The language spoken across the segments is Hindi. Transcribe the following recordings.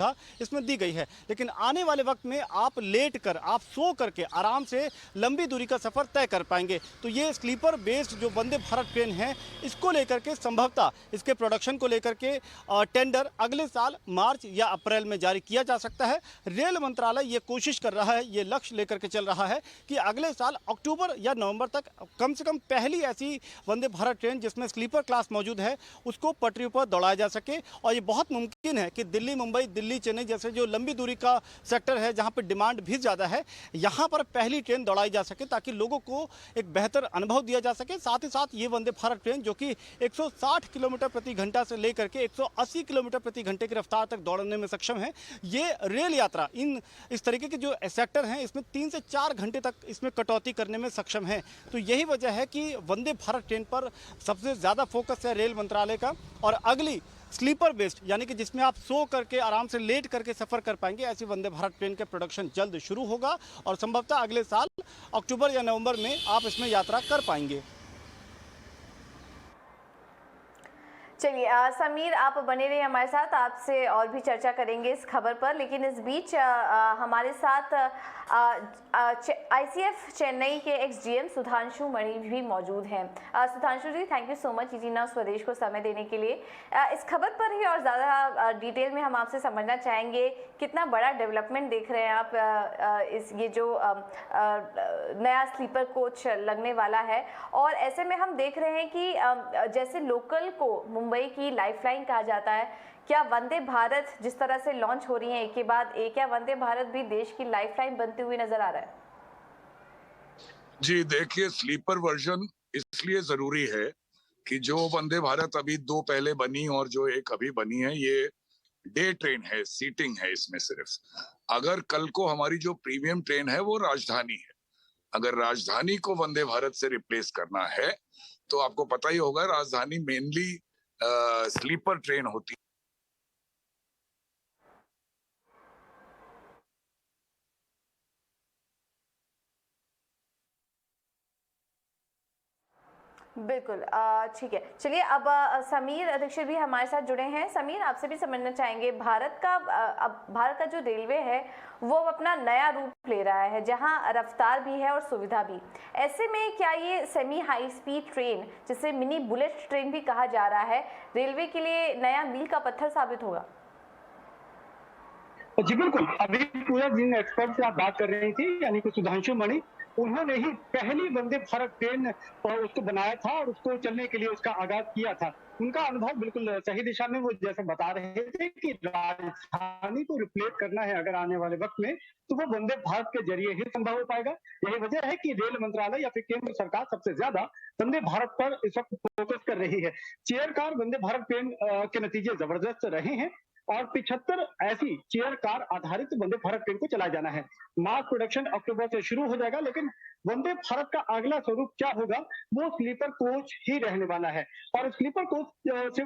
इसमें दी गई है। लेकिन आने वाले वक्त में आप लेट कर, आप सो करके आराम से लंबी दूरी का सफ़र तय कर पाएंगे। तो ये स्लीपर बेस्ड जो वंदे भारत ट्रेन है, इसको लेकर के संभवतः इसके प्रोडक्शन को लेकर के टेंडर अगले साल मार्च या अप्रैल में जारी किया जा सकता है। रेल मंत्रालय ये कोशिश कर रहा है, ये लक्ष्य लेकर के चल रहा है कि अगले साल अक्टूबर या नवंबर तक कम से कम पहली ऐसी वंदे भारत ट्रेन जिसमें स्लीपर क्लास मौजूद है उसको पटरियों पर दौड़ाया जा सके। और ये बहुत मुमकिन है कि दिल्ली मुंबई, दिल्ली चेन्नई जैसे जो लंबी दूरी का सेक्टर है जहां पर डिमांड भी ज़्यादा है, यहां पर पहली ट्रेन दौड़ाई जा सके ताकि लोगों को एक बेहतर अनुभव दिया जा सके। साथ ही साथ ये वंदे भारत ट्रेन जो कि 160 किलोमीटर प्रति घंटा से लेकर के 180 किलोमीटर प्रति घंटे की रफ्तार तक दौड़ने में सक्षम है। ये रेल यात्रा इस तरीके के जो सेक्टर हैं इसमें 3 से 4 घंटे तक इसमें कटौती करने में सक्षम है। तो यही वजह है कि वंदे भारत ट्रेन पर सबसे ज़्यादा फोकस है रेल मंत्रालय का। और अगली स्लीपर बेस्ड यानी कि जिसमें आप सो करके आराम से लेट करके सफ़र कर पाएंगे, ऐसी वंदे भारत ट्रेन के प्रोडक्शन जल्द शुरू होगा और संभवतः अगले साल अक्टूबर या नवंबर में आप इसमें यात्रा कर पाएंगे। चलिए समीर, आप बने रहिए हमारे साथ, आपसे और भी चर्चा करेंगे इस खबर पर। लेकिन इस बीच हमारे साथ आईसीएफ चेन्नई के एक्स-जीएम सुधांशु मणि भी मौजूद हैं। Sudhanshu ji, thank you so much इजी नाउ स्वदेश को समय देने के लिए। इस खबर पर ही और ज़्यादा डिटेल में हम आपसे समझना चाहेंगे, कितना बड़ा डेवलपमेंट देख रहे हैं आप ये जो नया स्लीपर कोच लगने वाला है। और ऐसे में हम देख रहे हैं कि जैसे लोकल को मुंबई की लाइफलाइन कहा जाता है, क्या वंदे भारत जिस तरह से लॉन्च हो रही है एक के बाद एक, क्या वंदे भारत भी देश की लाइफलाइन बनती हुई नजर आ रहा है? जी देखिए, स्लीपर वर्जन इसलिए जरूरी है कि जो वंदे भारत अभी 2 पहले बनी और जो एक अभी बनी है, ये डे ट्रेन है, सीटिंग है इसमें सिर्फ। अगर कल को हमारी जो प्रीमियम ट्रेन है वो राजधानी है, अगर राजधानी को वंदे भारत से रिप्लेस करना है तो आपको पता ही होगा राजधानी मेनली स्लीपर ट्रेन होती है। बिल्कुल, ठीक है। चलिए अब समीर दीक्षित भी हमारे साथ जुड़े हैं। समीर, आपसे भी समझना चाहेंगे, अब भारत का जो रेलवे है वो अब अपना नया रूप ले रहा है, जहां रफ्तार भी है और सुविधा भी। ऐसे में क्या ये सेमी हाई स्पीड ट्रेन, जिसे मिनी बुलेट ट्रेन भी कहा जा रहा है, रेलवे के लिए नया मील का पत्थर साबित होगा? जी बिल्कुल, अभी पूरा जिन एक्सपर्ट से आप बात कर रही थी, यानी कि सुधांशु मणि, उन्होंने ही पहली वंदे भारत ट्रेन उसको बनाया था और उसको चलने के लिए उसका आगाज किया था। उनका अनुभव बिल्कुल सही दिशा में, वो जैसे बता रहे थे कि राजधानी को रिप्लेस करना है अगर आने वाले वक्त में, तो वो वंदे भारत के जरिए ही संभव हो पाएगा। यही वजह है कि रेल मंत्रालय या फिर केंद्र सरकार सबसे ज्यादा वंदे भारत पर इस वक्त फोकस कर रही है। Chair car Vande Bharat train के नतीजे जबरदस्त रहे हैं और 75 ऐसी चेयर कार आधारित वंदे भारत ट्रेन को चलाया जाना है। मास प्रोडक्शन अक्टूबर से शुरू हो जाएगा, लेकिन वंदे भारत का अगला स्वरूप क्या होगा, वो स्लीपर कोच ही रहने वाला है। और स्लीपर कोच से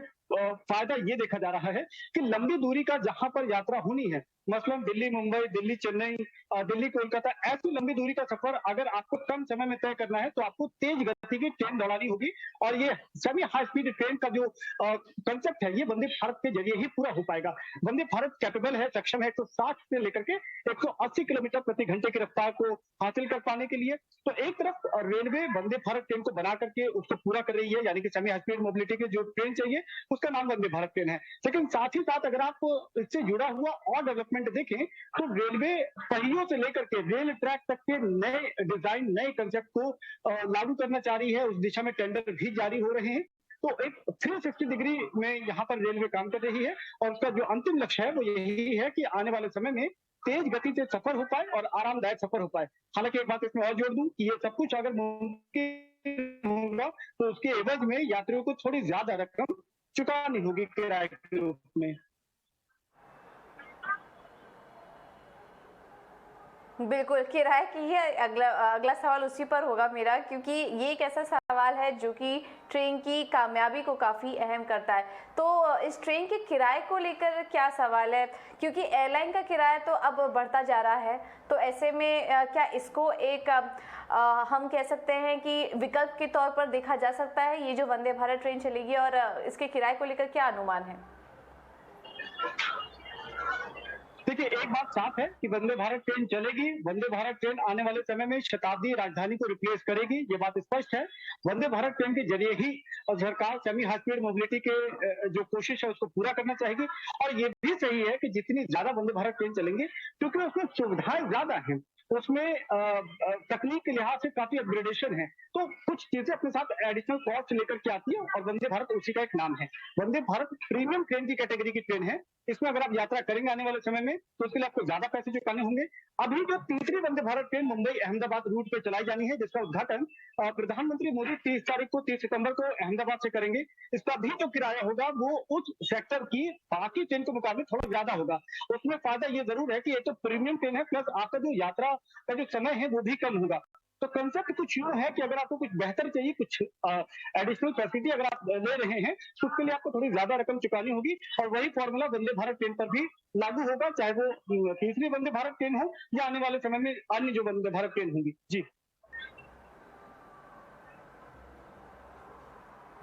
फायदा ये देखा जा रहा है कि लंबी दूरी का जहां पर यात्रा होनी है, मसलन दिल्ली मुंबई, दिल्ली चेन्नई, दिल्ली कोलकाता, ऐसी लंबी दूरी का सफर अगर आपको कम समय में तय करना है तो आपको तेज गति की ट्रेन दौड़ानी होगी। और ये सेमी हाई स्पीड ट्रेन का जो कंसेप्ट है, ये वंदे भारत के जरिए ही पूरा हो पाएगा। वंदे भारत कैपेबल है, सक्षम है 160 से लेकर के 180 किलोमीटर प्रति घंटे की रफ्तार को हासिल कर पाने के लिए। तो एक तरफ रेलवे वंदे भारत ट्रेन को बना करके उसको पूरा कर रही है, यानी कि सेमी हाई स्पीड मोबिलिटी की जो ट्रेन चाहिए उसका नाम वंदे भारत ट्रेन है। लेकिन साथ ही साथ अगर आप इससे जुड़ा हुआ और डेवलपमेंट देखें तो रेलवे पहियों से लेकर के रेल ट्रैक तक के नए डिजाइन, नए कंसेप्ट को लागू करना चाह रही है। उस दिशा में टेंडर भी जारी हो रहे हैं। तो एक 360 डिग्री में यहाँ पर रेलवे काम कर रही है और उसका जो अंतिम लक्ष्य है वो यही है कि आने वाले समय में तेज गति से सफर हो पाए और आरामदायक सफर हो पाए। हालांकि एक बात इसमें और जोड़ दूं कि ये सब कुछ अगर मुमकिन होगा तो उसके एवज में यात्रियों को थोड़ी ज्यादा रकम चुकानी होगी किराए के रूप में। बिल्कुल, किराए की ही अगला सवाल उसी पर होगा मेरा, क्योंकि ये एक ऐसा सवाल है जो कि ट्रेन की कामयाबी को काफ़ी अहम करता है। तो इस ट्रेन के किराए को लेकर क्या सवाल है, क्योंकि एयरलाइन का किराया तो अब बढ़ता जा रहा है, तो ऐसे में क्या इसको एक हम कह सकते हैं कि विकल्प के तौर पर देखा जा सकता है, ये जो वंदे भारत ट्रेन चलेगी, और इसके किराए को लेकर क्या अनुमान है? देखिए, एक बात साफ है कि वंदे भारत ट्रेन चलेगी। वंदे भारत ट्रेन आने वाले समय में शताब्दी राजधानी को रिप्लेस करेगी, ये बात स्पष्ट है। वंदे भारत ट्रेन के जरिए ही सरकार सेमी हाई स्पीड मोबिलिटी के जो कोशिश है उसको पूरा करना चाहेगी। और ये भी सही है कि जितनी ज्यादा वंदे भारत ट्रेन चलेंगे, क्योंकि उसमें सुविधाएं ज्यादा हैं, उसमें तकनीक के लिहाज से काफी अपग्रेडेशन है, तो कुछ चीजें अपने साथ एडिशनल कॉस्ट लेकर के आती है, और वंदे भारत उसी का एक नाम है। वंदे भारत प्रीमियम ट्रेन की कैटेगरी की ट्रेन है। इसमें अगर आप यात्रा करेंगे आने वाले समय में, तो उसके लिए आपको ज्यादा पैसे चुकाने होंगे। अभी जो तीसरी वंदे भारत ट्रेन मुंबई अहमदाबाद रूट पे चलाई जानी है, जिसका उद्घाटन प्रधानमंत्री मोदी 30 सितंबर को अहमदाबाद से करेंगे, इसका भी जो किराया होगा वो उस सेक्टर की बाकी ट्रेन के मुकाबले थोड़ा ज्यादा होगा। उसमें फायदा ये जरूर है कि ये तो प्रीमियम ट्रेन है, प्लस आपका जो यात्रा का जो समय है वो भी कम होगा। तो कंसेप्ट कुछ यूं है कि अगर आपको कुछ बेहतर चाहिए, कुछ एडिशनल फैसिलिटी अगर आप ले रहे हैं, तो उसके लिए आपको थोड़ी ज्यादा रकम चुकानी होगी। और वही फॉर्मूला वंदे भारत ट्रेन पर भी लागू होगा, चाहे वो तीसरी वंदे भारत ट्रेन हो या आने वाले समय में अन्य जो वंदे भारत ट्रेन होंगी। जी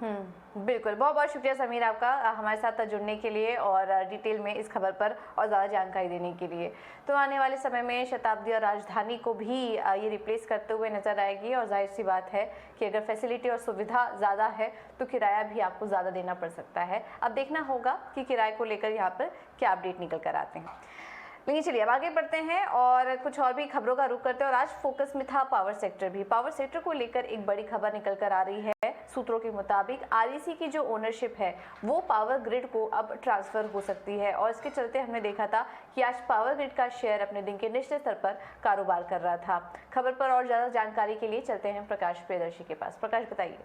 बिल्कुल, बहुत बहुत शुक्रिया समीर आपका हमारे साथ जुड़ने के लिए और डिटेल में इस खबर पर और ज़्यादा जानकारी देने के लिए। तो आने वाले समय में शताब्दी और राजधानी को भी ये रिप्लेस करते हुए नजर आएगी, और जाहिर सी बात है कि अगर फैसिलिटी और सुविधा ज़्यादा है तो किराया भी आपको ज़्यादा देना पड़ सकता है। अब देखना होगा कि किराए को लेकर यहाँ पर क्या अपडेट निकल कर आते हैं। लेकिन चलिए अब आगे बढ़ते हैं और कुछ और भी खबरों का रुख करते हैं। और आज फोकस में था पावर सेक्टर भी। पावर सेक्टर को लेकर एक बड़ी खबर निकल कर आ रही है। सूत्रों के मुताबिक आरईसी की जो ओनरशिप है वो पावर ग्रिड को अब ट्रांसफर हो सकती है, और इसके चलते हमने देखा था कि आज पावर ग्रिड का शेयर अपने दिन के निचले स्तर पर कारोबार कर रहा था। खबर पर और ज्यादा जानकारी के लिए चलते हैं प्रकाश प्रियदर्शी के पास। प्रकाश, बताइए।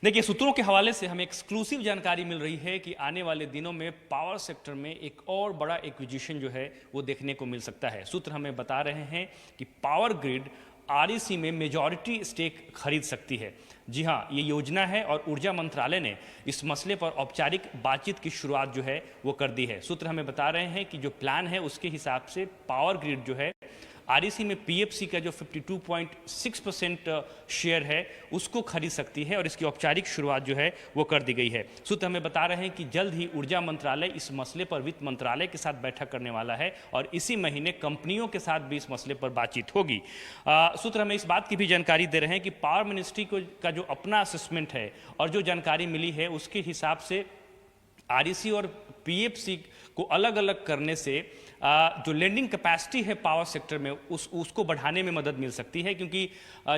देखिए, सूत्रों के हवाले से हमें एक्सक्लूसिव जानकारी मिल रही है कि आने वाले दिनों में पावर सेक्टर में एक और बड़ा एक्विजिशन जो है वो देखने को मिल सकता है। सूत्र हमें बता रहे हैं कि पावर ग्रिड आरईसी में मेजॉरिटी स्टेक खरीद सकती है। जी हाँ, ये योजना है और ऊर्जा मंत्रालय ने इस मसले पर औपचारिक बातचीत की शुरुआत जो है वो कर दी है। सूत्र हमें बता रहे हैं कि जो प्लान है उसके हिसाब से पावर ग्रिड जो है आरईसी में पीएफसी का जो 52.6% शेयर है उसको खरीद सकती है, और इसकी औपचारिक शुरुआत जो है वो कर दी गई है। सूत्र हमें बता रहे हैं कि जल्द ही ऊर्जा मंत्रालय इस मसले पर वित्त मंत्रालय के साथ बैठक करने वाला है, और इसी महीने कंपनियों के साथ भी इस मसले पर बातचीत होगी। सूत्र हमें इस बात की भी जानकारी दे रहे हैं कि पावर मिनिस्ट्री का जो अपना असेसमेंट है और जो जानकारी मिली है उसके हिसाब से आरईसी और पीएफसी को अलग अलग करने से जो लेंडिंग कैपेसिटी है पावर सेक्टर में उसको बढ़ाने में मदद मिल सकती है, क्योंकि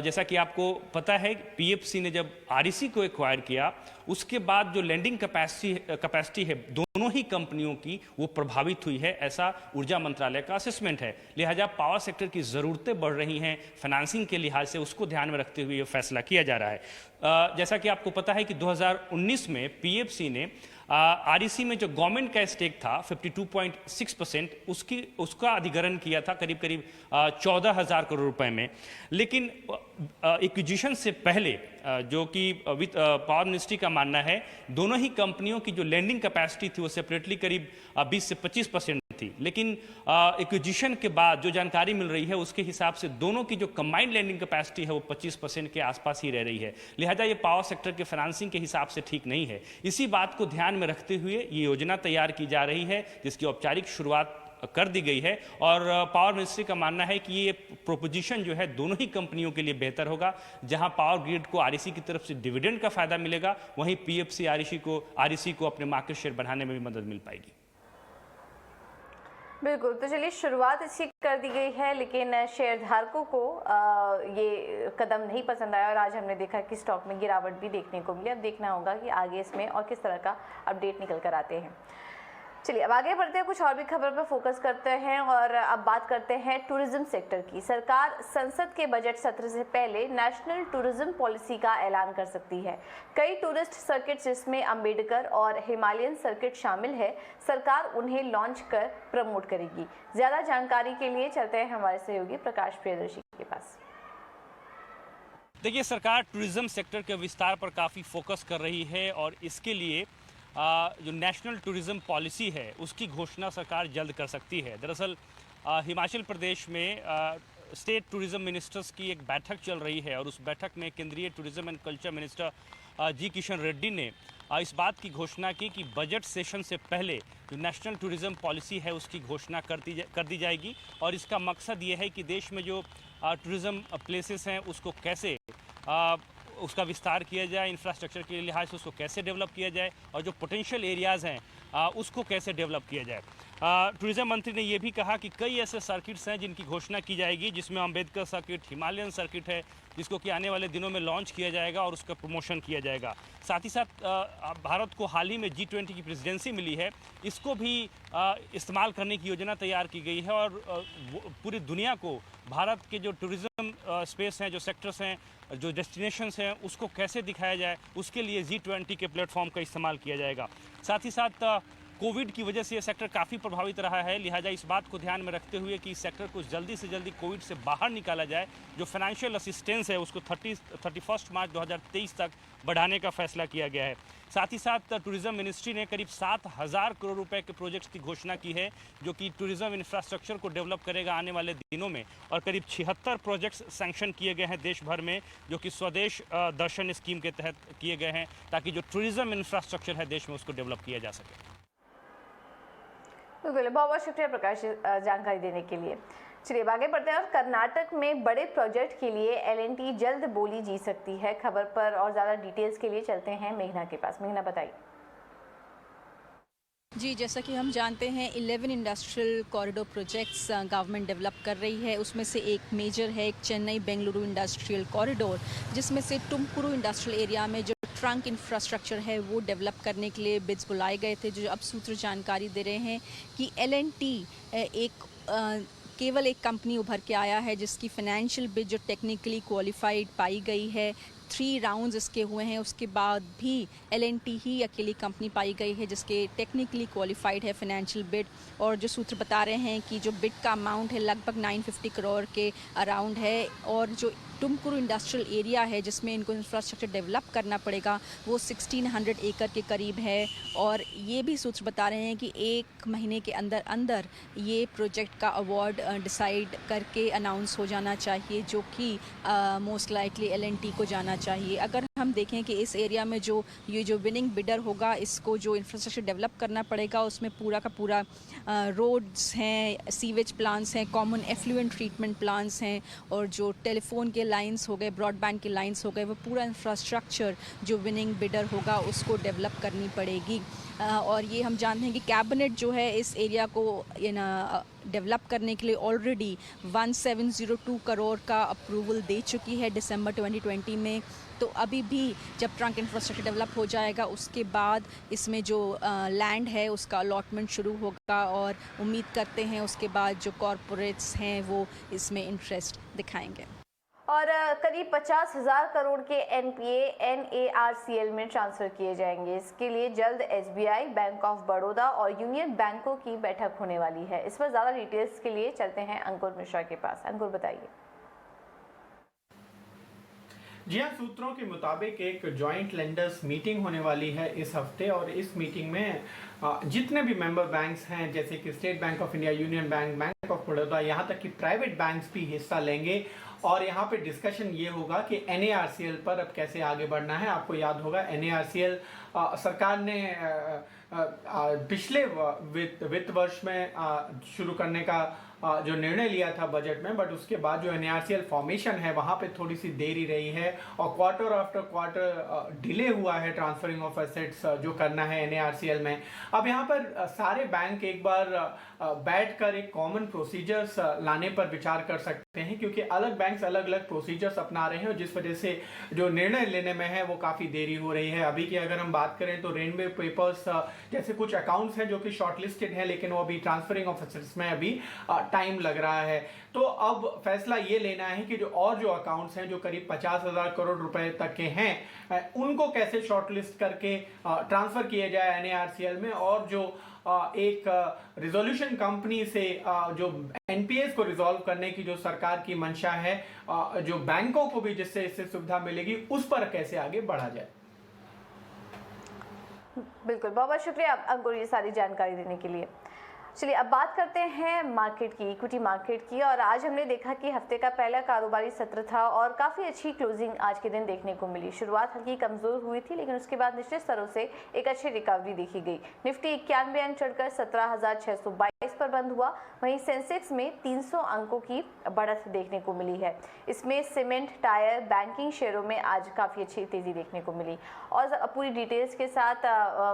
जैसा कि आपको पता है पीएफसी ने जब आरईसी को एक्वायर किया उसके बाद जो लेंडिंग कैपेसिटी है दोनों ही कंपनियों की वो प्रभावित हुई है, ऐसा ऊर्जा मंत्रालय का असेसमेंट है। लिहाजा पावर सेक्टर की ज़रूरतें बढ़ रही हैं फाइनेंसिंग के लिहाज से, उसको ध्यान में रखते हुए ये फैसला किया जा रहा है। जैसा कि आपको पता है कि 2019 में पीएफसी ने आरईसी में जो गवर्नमेंट का स्टेक था 52.6% उसका अधिग्रहण किया था करीब 14,000 करोड़ रुपए में। लेकिन एक्विजिशन से पहले जो कि पावर मिनिस्ट्री का मानना है दोनों ही कंपनियों की जो लैंडिंग कैपेसिटी थी वो सेपरेटली करीब 20 से 25% थी, लेकिन एक्विजिशन के बाद जो जानकारी मिल रही है उसके हिसाब से दोनों की जो कंबाइंड लैंडिंग कैपेसिटी है वो 25% के आसपास ही रह रही है। लिहाजा ये पावर सेक्टर के फाइनेंसिंग के हिसाब से ठीक नहीं है। इसी बात को ध्यान में रखते हुए ये योजना तैयार की जा रही है जिसकी औपचारिक शुरुआत कर दी गई है, और पावर मिनिस्ट्री का मानना है कि ये प्रोपोजिशन जो है दोनों ही कंपनियों के लिए बेहतर होगा। जहां पावर ग्रिड को आरईसी की तरफ से डिविडेंड का फायदा मिलेगा, वहीं पीएफसी आरईसी को अपने मार्केट शेयर बढ़ाने में भी मदद मिल पाएगी। बिल्कुल, तो चलिए शुरुआत इसकी कर दी गई है, लेकिन शेयर धारकों को ये कदम नहीं पसंद आया और आज हमने देखा कि स्टॉक में गिरावट भी देखने को मिली। अब देखना होगा कि आगे इसमें और किस तरह का अपडेट निकल कर आते हैं। चलिए अब आगे बढ़ते हैं, कुछ और भी खबर पर फोकस करते हैं और अब बात करते हैं टूरिज्म सेक्टर की। सरकार संसद के बजट सत्र से पहले नेशनल टूरिज्म पॉलिसी का ऐलान कर सकती है। कई टूरिस्ट सर्किट जिसमें अंबेडकर और हिमालयन सर्किट शामिल है, सरकार उन्हें लॉन्च कर प्रमोट करेगी। ज्यादा जानकारी के लिए चलते हैं हमारे सहयोगी प्रकाश प्रियदर्शी के पास। देखिए, सरकार टूरिज्म सेक्टर के विस्तार पर काफ़ी फोकस कर रही है और इसके लिए जो नेशनल टूरिज्म पॉलिसी है उसकी घोषणा सरकार जल्द कर सकती है। दरअसल हिमाचल प्रदेश में स्टेट टूरिज्म मिनिस्टर्स की एक बैठक चल रही है और उस बैठक में केंद्रीय टूरिज्म एंड कल्चर मिनिस्टर जी किशन रेड्डी ने इस बात की घोषणा की कि बजट सेशन से पहले जो नेशनल टूरिज्म पॉलिसी है उसकी घोषणा कर दी जाएगी। और इसका मकसद ये है कि देश में जो टूरिज्म प्लेसेस हैं उसको कैसे उसका विस्तार किया जाए, इंफ्रास्ट्रक्चर के लिहाज से उसको कैसे डेवलप किया जाए और जो पोटेंशियल एरियाज़ हैं उसको कैसे डेवलप किया जाए। टूरिज्म मंत्री ने ये भी कहा कि कई ऐसे सर्किट्स हैं जिनकी घोषणा की जाएगी, जिसमें अम्बेडकर सर्किट, हिमालयन सर्किट है, जिसको कि आने वाले दिनों में लॉन्च किया जाएगा और उसका प्रमोशन किया जाएगा। साथ ही साथ भारत को हाल ही में G20 की प्रेसिडेंसी मिली है, इसको भी इस्तेमाल करने की योजना तैयार की गई है और पूरी दुनिया को भारत के जो टूरिज्म स्पेस हैं, जो सेक्टर्स हैं, जो डेस्टिनेशंस हैं, उसको कैसे दिखाया जाए, उसके लिए G20 के प्लेटफॉर्म का इस्तेमाल किया जाएगा। साथ ही साथ कोविड की वजह से ये सेक्टर काफ़ी प्रभावित रहा है, लिहाजा इस बात को ध्यान में रखते हुए कि इस सेक्टर को जल्दी से जल्दी कोविड से बाहर निकाला जाए, जो फाइनेंशियल असिस्टेंस है उसको 31 मार्च 2023 तक बढ़ाने का फैसला किया गया है। साथ ही साथ टूरिज्म मिनिस्ट्री ने करीब 7,000 करोड़ रुपए के प्रोजेक्ट्स की घोषणा की है, जो कि टूरिज्म इंफ्रास्ट्रक्चर को डेवलप करेगा आने वाले दिनों में। और करीब 76 प्रोजेक्ट्स सैंक्शन किए गए हैं देश भर में, जो कि स्वदेश दर्शन स्कीम के तहत किए गए हैं, ताकि जो टूरिज्म इंफ्रास्ट्रक्चर है देश में उसको डेवलप किया जा सके। बिल्कुल, बहुत बहुत शुक्रिया प्रकाश जानकारी देने के लिए। चलिए आगे बढ़ते हैं और कर्नाटक में बड़े प्रोजेक्ट के लिए L&T जल्द बोली जी सकती है। खबर पर और ज़्यादा डिटेल्स के लिए चलते हैं मेघना के पास। मेघना बताइए। जी, जैसा कि हम जानते हैं 11 industrial corridor projects government develop कर रही है। उसमें से एक मेजर है एक चेन्नई बेंगलुरु इंडस्ट्रियल कॉरिडोर, जिसमें से टुमकुरू इंडस्ट्रियल एरिया में जो ट्रंक इंफ्रास्ट्रक्चर है वो डेवलप करने के लिए बिड्स बुलाए गए थे। जो अब सूत्र जानकारी दे रहे हैं कि L&T केवल एक कंपनी उभर के आया है जिसकी फाइनेंशियल बिड जो टेक्निकली क्वालिफाइड पाई गई है। 3 राउंड्स इसके हुए हैं, उसके बाद भी L&T ही अकेली कंपनी पाई गई है जिसके टेक्निकली क्वालिफाइड है फाइनेंशियल बिड। और जो सूत्र बता रहे हैं कि जो बिड का अमाउंट है लगभग 950 करोड़ के अराउंड है। और जो टुमकुरू इंडस्ट्रियल एरिया है जिसमें इनको इंफ्रास्ट्रक्चर डेवलप करना पड़ेगा वो 1600 एकड़ के करीब है। और ये भी सूत्र बता रहे हैं कि 1 महीने के अंदर अंदर ये प्रोजेक्ट का अवार्ड डिसाइड करके अनाउंस हो जाना चाहिए, जो कि मोस्ट लाइकली L&T को जाना चाहिए। अगर हम देखें कि इस एरिया में जो विनिंग बिडर होगा, इसको जो इंफ्रास्ट्रक्चर डेवलप करना पड़ेगा उसमें पूरा का पूरा रोड्स हैं, सीवेज प्लांट्स हैं, कॉमन एफ्लुएंट ट्रीटमेंट प्लांट्स हैं, और जो टेलीफोन के लाइंस हो गए, ब्रॉडबैंड के लाइंस हो गए, वो पूरा इंफ्रास्ट्रक्चर जो विनिंग बिडर होगा उसको डेवलप करनी पड़ेगी। और ये हम जानते हैं कि कैबिनेट जो है इस एरिया को डेवलप करने के लिए ऑलरेडी 1702 करोड़ का अप्रूवल दे चुकी है दिसंबर 2020 में। तो अभी भी जब ट्रंक इंफ्रास्ट्रक्चर डेवलप हो जाएगा उसके बाद इसमें जो लैंड है उसका अलॉटमेंट शुरू होगा, और उम्मीद करते हैं उसके बाद जो कॉरपोरेट्स हैं वो इसमें इंटरेस्ट दिखाएंगे। और करीब 50,000 करोड़ के NPA NARCL में ट्रांसफ़र किए जाएंगे। इसके लिए जल्द SBI, बैंक ऑफ बड़ौदा और यूनियन बैंकों की बैठक होने वाली है। इस पर ज़्यादा डिटेल्स के लिए चलते हैं अंकुर मिश्रा के पास। अंकुर बताइए। जी हाँ, सूत्रों के मुताबिक एक जॉइंट लेंडर्स मीटिंग होने वाली है इस हफ्ते, और इस मीटिंग में जितने भी मेंबर बैंक्स हैं जैसे कि state bank of India, union bank, bank of Baroda, यहाँ तक कि प्राइवेट बैंक्स भी हिस्सा लेंगे। और यहाँ पे डिस्कशन ये होगा कि NARCL पर अब कैसे आगे बढ़ना है। आपको याद होगा NARCL सरकार ने पिछले वित्त वर्ष में शुरू करने का जो निर्णय लिया था बजट में, बट उसके बाद जो NARCL फॉर्मेशन है वहाँ पे थोड़ी सी देरी रही है और क्वार्टर आफ्टर क्वार्टर डिले हुआ है ट्रांसफरिंग ऑफ एसेट्स जो करना है NARCL में। अब यहाँ पर सारे बैंक एक बार बैठकर एक कॉमन प्रोसीजर्स लाने पर विचार कर सकते हैं, क्योंकि अलग बैंक्स अलग अलग प्रोसीजर्स अपना रहे हैं, जिस वजह से जो निर्णय लेने में है वो काफ़ी देरी हो रही है। अभी की अगर हम बात करें तो रेनवे पेपर्स जैसे कुछ अकाउंट्स हैं जो कि शॉर्टलिस्टेड हैं, लेकिन वो अभी ट्रांसफरिंग ऑफ एसेट्स में अभी टाइम लग रहा है। तो अब फैसला ये लेना है कि जो अकाउंट्स हैं जो करीब 50,000 करोड़ रुपए तक के हैं उनको कैसे शॉर्टलिस्ट करके ट्रांसफर किए जाए NARCL में, और जो एक रिजोल्यूशन कंपनी से जो NPAs को रिजॉल्व करने की जो सरकार की मंशा है, जो बैंकों को भी जिससे इससे सुविधा मिलेगी, उस पर कैसे आगे बढ़ा जाए। बिल्कुल, बहुत बहुत शुक्रिया अंकुर ये सारी जानकारी देने के लिए। चलिए अब बात करते हैं मार्केट की, इक्विटी मार्केट की। और आज हमने देखा कि हफ्ते का पहला कारोबारी सत्र था और काफ़ी अच्छी क्लोजिंग आज के दिन देखने को मिली। शुरुआत हल्की कमज़ोर हुई थी, लेकिन उसके बाद निचले स्तरों से एक अच्छी रिकवरी देखी गई। निफ्टी 91 अंक चढ़कर 17,622 पर बंद हुआ। वहीं सेंसेक्स में 300 अंकों की बढ़त देखने को मिली है। इसमें सीमेंट, टायर, बैंकिंग शेयरों में आज काफ़ी अच्छी तेज़ी देखने को मिली। और पूरी डिटेल्स के साथ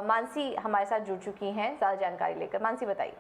मानसी हमारे साथ जुड़ चुकी हैं ज़्यादा जानकारी लेकर। मानसी बताइए।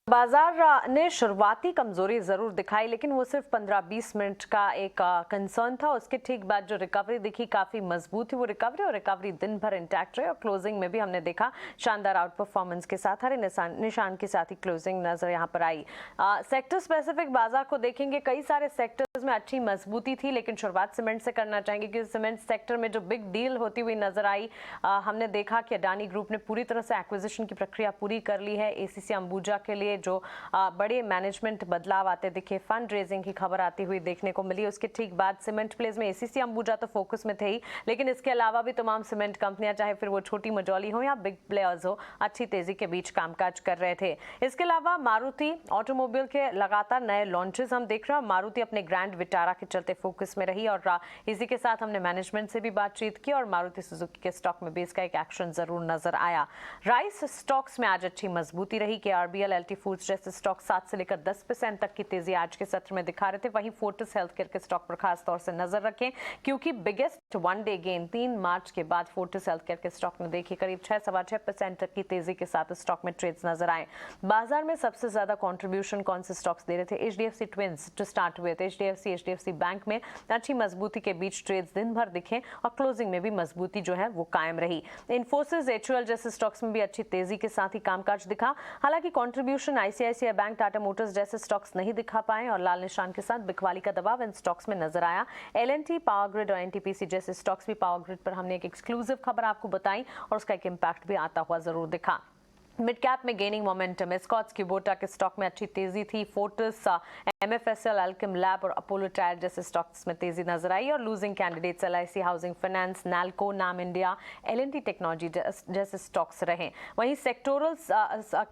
बाजार ने शुरुआती कमजोरी जरूर दिखाई, लेकिन वो सिर्फ 15-20 मिनट का एक कंसर्न था। उसके ठीक बाद जो रिकवरी दिखी काफी मजबूत थी वो रिकवरी, और रिकवरी दिन भर इंटैक्ट रही और क्लोजिंग में भी हमने देखा शानदार आउट परफॉर्मेंस के साथ हरे निशान के साथ ही क्लोजिंग नजर यहाँ पर आई। सेक्टर स्पेसिफिक बाजार को देखेंगे, कई सारे सेक्टर्स में अच्छी मजबूती थी, लेकिन शुरुआत सीमेंट से करना चाहेंगे क्योंकि सीमेंट सेक्टर में जो बिग डील होती हुई नजर आई। हमने देखा कि अडानी ग्रुप ने पूरी तरह से एक्विजिशन की प्रक्रिया पूरी कर ली है। एसीसी अंबुजा के लिए जो बड़े मैनेजमेंट बदलाव आते दिखे, फंड रेजिंग की खबर आती हुई देखने को मिली। उसके ठीक बाद सीमेंट प्लेस में एसीसी अंबुजा तो फोकस में थे ही, लेकिन इसके अलावा भी तमाम सीमेंट कंपनियां, चाहे फिर वो छोटी मजौली हो या बिग प्लेयर्स हो, अच्छी तेजी के बीच कामकाज कर रहे थे। इसके अलावा मारुति ऑटोमोबाइल के लगातार नए लॉन्चेस हम देख रहे हैं। मारुति अपने ग्रैंड विटारा के चलते फोकस में रही और इसी के साथ हमने मैनेजमेंट से भी बातचीत की और मारुति सुजुकी के स्टॉक में भी इसका एक एक्शन जरूर नजर आया। राइस स्टॉक्स में आज अच्छी मजबूती रही। केआरबीएल, एलटी फूड्स जैसे स्टॉक 7 से लेकर 10% तक की तेजी आज के सत्र में दिखा रहे थे। वहीं फोर्टिस हेल्थकेयर के स्टॉक पर खास तौर से नजर रखें क्योंकि बिगेस्ट वन डे गेन 3 मार्च के बाद फोर्टिस हेल्थकेयर के स्टॉक में देखिए करीब 6-6.5% तक की तेजी के साथ स्टॉक में ट्रेड्स नजर आए। बाजार में सबसे ज्यादा कंट्रीब्यूशन कौन से स्टॉक्स दे रहे थे? HDFC twins to start with. HDFC bank में अच्छी मजबूती के बीच ट्रेड्स दिन भर दिखे और क्लोजिंग में भी मजबूती जो है वो कायम रही। इन्फोसिस, एचयूएल जैसे स्टॉक्स में भी अच्छी तेजी के साथ ही कामकाज दिखा। हालांकि contribution ICICI bank, Tata Motors जैसे स्टॉक्स नहीं दिखा पाए और लाल निशान के साथ बिकवाली का दबाव इन स्टॉक्स में नजर आया। एलएनटी, पावर ग्रिड और एनटीपीसी जैसे स्टॉक्स भी, पावर ग्रिड पर हमने एक एक्सक्लूसिव खबर आपको बताई और उसका एक इम्पैक्ट भी आता हुआ जरूर दिखा। मिड कैप में गेनिंग मोमेंटम, एस्कॉट्स क्यूबोटा के स्टॉक में अच्छी तेजी थी। फोर्टिस, एमएफएसएल, अल्केम लैब और अपोलो टायर जैसे स्टॉक्स में तेजी नजर आई और losing candidates LIC housing finance, NALCO, नाम इंडिया, एलएनटी टेक्नोलॉजी जैसे स्टॉक्स रहे। वहीं सेक्टोरल्स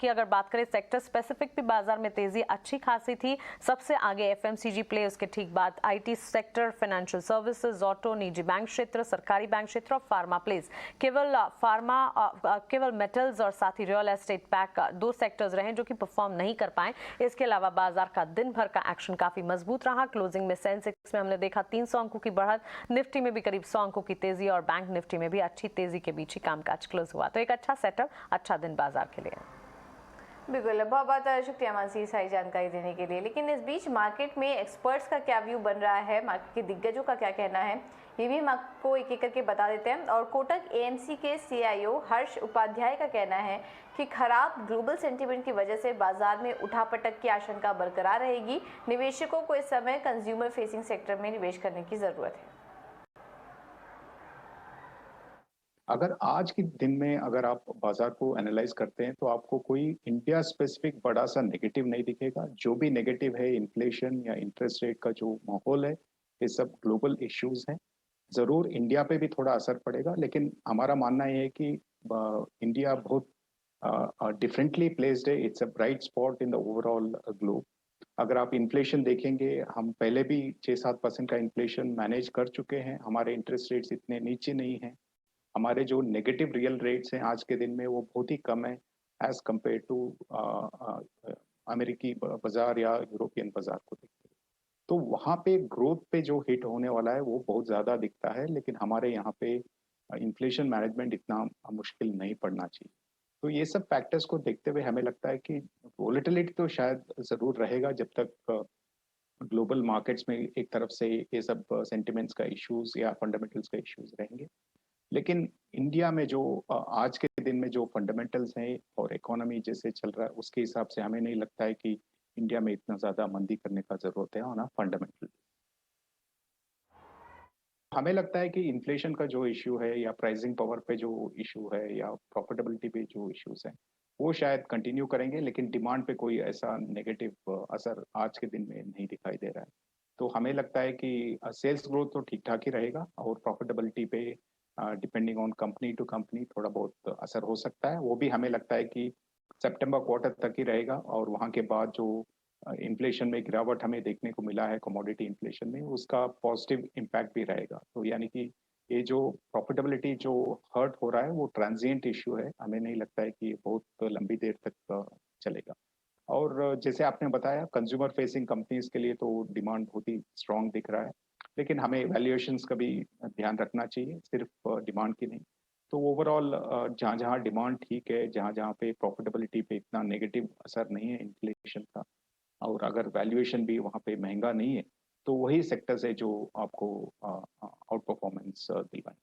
की अगर बात करें, सेक्टर स्पेसिफिक भी बाजार में तेजी अच्छी खासी थी। सबसे आगे एफएमसीजी प्ले, उसके ठीक बाद IT sector, financial services, auto, निजी बैंक क्षेत्र, सरकारी बैंक क्षेत्र और फार्मा प्लेस। केवल मेटल्स और साथ ही रियल एस्टेट पैक 2 सेक्टर्स रहे जो कि परफॉर्म नहीं कर पाए। इसके अलावा बाजार का दिन भर का एक्शन काफी मजबूत रहा। क्लोजिंग में सेंसेक्स में हमने देखा 300 अंकों की बढ़त, निफ्टी में भी करीब 100 अंकों की तेजी और बैंक निफ्टी में भी अच्छी तेजी के बीच ही कामकाज क्लोज हुआ। तो एक अच्छा सेटअप, अच्छा दिन बाजार के लिए। बिल्कुल, बहुत बहुत शुक्रिया मानसी सारी जानकारी देने के लिए। लेकिन इस बीच मार्केट में एक्सपर्ट्स का क्या व्यू बन रहा है, मार्केट के दिग्गजों का क्या कहना है, ये भी हम आपको एक एक करके बता देते हैं। और कोटक एएमसी के सीआईओ हर्ष उपाध्याय का कहना है कि खराब ग्लोबल सेंटीमेंट की वजह से बाजार में उठापटक की आशंका बरकरार रहेगी। निवेशकों को इस समय कंज्यूमर फेसिंग सेक्टर में निवेश करने की जरूरत है। अगर आज के दिन में अगर आप बाजार को एनालाइज करते हैं तो आपको कोई इंडिया स्पेसिफिक बड़ा सा नेगेटिव नहीं दिखेगा। जो भी नेगेटिव है, इन्फ्लेशन या इंटरेस्ट रेट का जो माहौल है, ये सब ग्लोबल इश्यूज हैं। जरूर इंडिया पे भी थोड़ा असर पड़ेगा, लेकिन हमारा मानना ये है कि इंडिया बहुत डिफरेंटली प्लेस्ड है। It's a bright spot in the overall globe. अगर आप इन्फ्लेशन देखेंगे, हम पहले भी 6-7% का इन्फ्लेशन मैनेज कर चुके हैं। हमारे इंटरेस्ट रेट्स इतने नीचे नहीं हैं। हमारे जो नेगेटिव रियल रेट्स हैं आज के दिन में वो बहुत ही कम है एज कम्पेयर टू अमेरिकी बाजार या यूरोपियन बाजार को देखते हैं। तो वहाँ पे ग्रोथ पे जो हिट होने वाला है वो बहुत ज़्यादा दिखता है, लेकिन हमारे यहाँ पे इन्फ्लेशन मैनेजमेंट इतना मुश्किल नहीं पड़ना चाहिए। तो ये सब फैक्टर्स को देखते हुए हमें लगता है कि वोलेटिलिटी तो शायद ज़रूर रहेगा जब तक ग्लोबल मार्केट्स में एक तरफ से ये सब सेंटिमेंट्स का इश्यूज या फंडामेंटल्स का इश्यूज रहेंगे। लेकिन इंडिया में जो आज के दिन में जो फंडामेंटल्स हैं और इकोनॉमी जैसे चल रहा है, उसके हिसाब से हमें नहीं लगता है कि इंडिया में इतना ज़्यादा मंदी करने का ज़रूरत है ऑन अ फंडामेंटल। हमें लगता है कि इन्फ्लेशन का जो इश्यू है या प्राइसिंग पावर पे जो इशू है या प्रॉफिटेबिलिटी पे जो इश्यूज हैं वो शायद कंटिन्यू करेंगे, लेकिन डिमांड पे कोई ऐसा नेगेटिव असर आज के दिन में नहीं दिखाई दे रहा है। तो हमें लगता है कि सेल्स ग्रोथ तो ठीक ठाक ही रहेगा और प्रॉफिटेबिलिटी पे depending on company to company थोड़ा बहुत असर हो सकता है। वो भी हमें लगता है कि सितंबर क्वार्टर तक ही रहेगा और वहाँ के बाद जो इन्फ्लेशन में गिरावट हमें देखने को मिला है कमोडिटी इन्फ्लेशन में, उसका पॉजिटिव इम्पैक्ट भी रहेगा। तो यानी कि ये जो प्रॉफिटेबिलिटी जो हर्ट हो रहा है वो ट्रांजिएंट इश्यू है, हमें नहीं लगता है कि बहुत लंबी देर तक चलेगा। और जैसे आपने बताया कंज्यूमर फेसिंग कंपनीज के लिए तो डिमांड बहुत ही स्ट्रांग दिख रहा है, लेकिन हमें वैल्यूएशंस का भी ध्यान रखना चाहिए, सिर्फ डिमांड की नहीं। तो ओवरऑल जहाँ जहाँ डिमांड ठीक है, जहाँ जहाँ पे प्रॉफिटेबिलिटी पे इतना नेगेटिव असर नहीं है इन्फ्लेशन का, और अगर वैल्यूएशन भी वहाँ पे महंगा नहीं है, तो वही सेक्टर्स है जो आपको आउट परफॉर्मेंस दिलवाएं।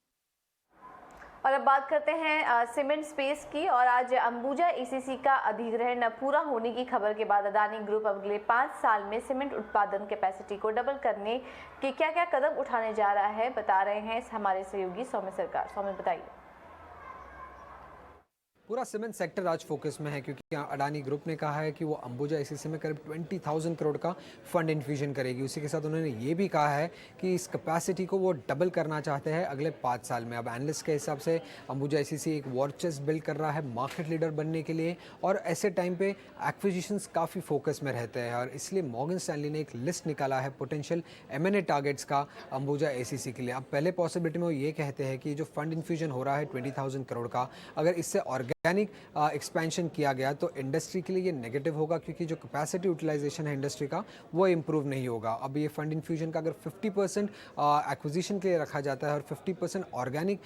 और अब बात करते हैं सीमेंट स्पेस की। और आज अंबुजा एसीसी का अधिग्रहण पूरा होने की खबर के बाद अदानी ग्रुप अगले 5 साल में सीमेंट उत्पादन कैपेसिटी को डबल करने के क्या क्या कदम उठाने जा रहा है, बता रहे हैं हमारे सहयोगी सौम्य सरकार। सौम्य, बताइए। पूरा सीमेंट सेक्टर आज फोकस में है, क्योंकि अडानी ग्रुप ने कहा है कि वो अंबुजा एसीसी में करीब 20,000 करोड़ का फंड इन्फ्यूजन करेगी। उसी के साथ उन्होंने ये भी कहा है कि इस कैपेसिटी को वो डबल करना चाहते हैं अगले 5 साल में। अब एनालिस्ट के हिसाब से अंबुजा एसीसी एक वॉर चेस्ट बिल्ड कर रहा है मार्केट लीडर बनने के लिए, और ऐसे टाइम पे एक्विजिशंस काफ़ी फोकस में रहते हैं, और इसलिए मॉर्गन स्टैनली ने एक लिस्ट निकाला है पोटेंशियल M&A टारगेट्स का अंबुजा एसीसी के लिए। अब पहले पॉसिबिलिटी में वो ये कहते हैं कि जो फंड इन्फ्यूजन हो रहा है 20,000 करोड़ का, अगर इससे ऑर्गेनिक एक्सपेंशन किया गया तो इंडस्ट्री के लिए ये नेगेटिव होगा, क्योंकि जो कैपेसिटी यूटिलाइजेशन है इंडस्ट्री का वो इम्प्रूव नहीं होगा। अब ये फंड इन्फ्यूजन का अगर 50% एक्विजिशन के लिए रखा जाता है और 50% ऑर्गेनिक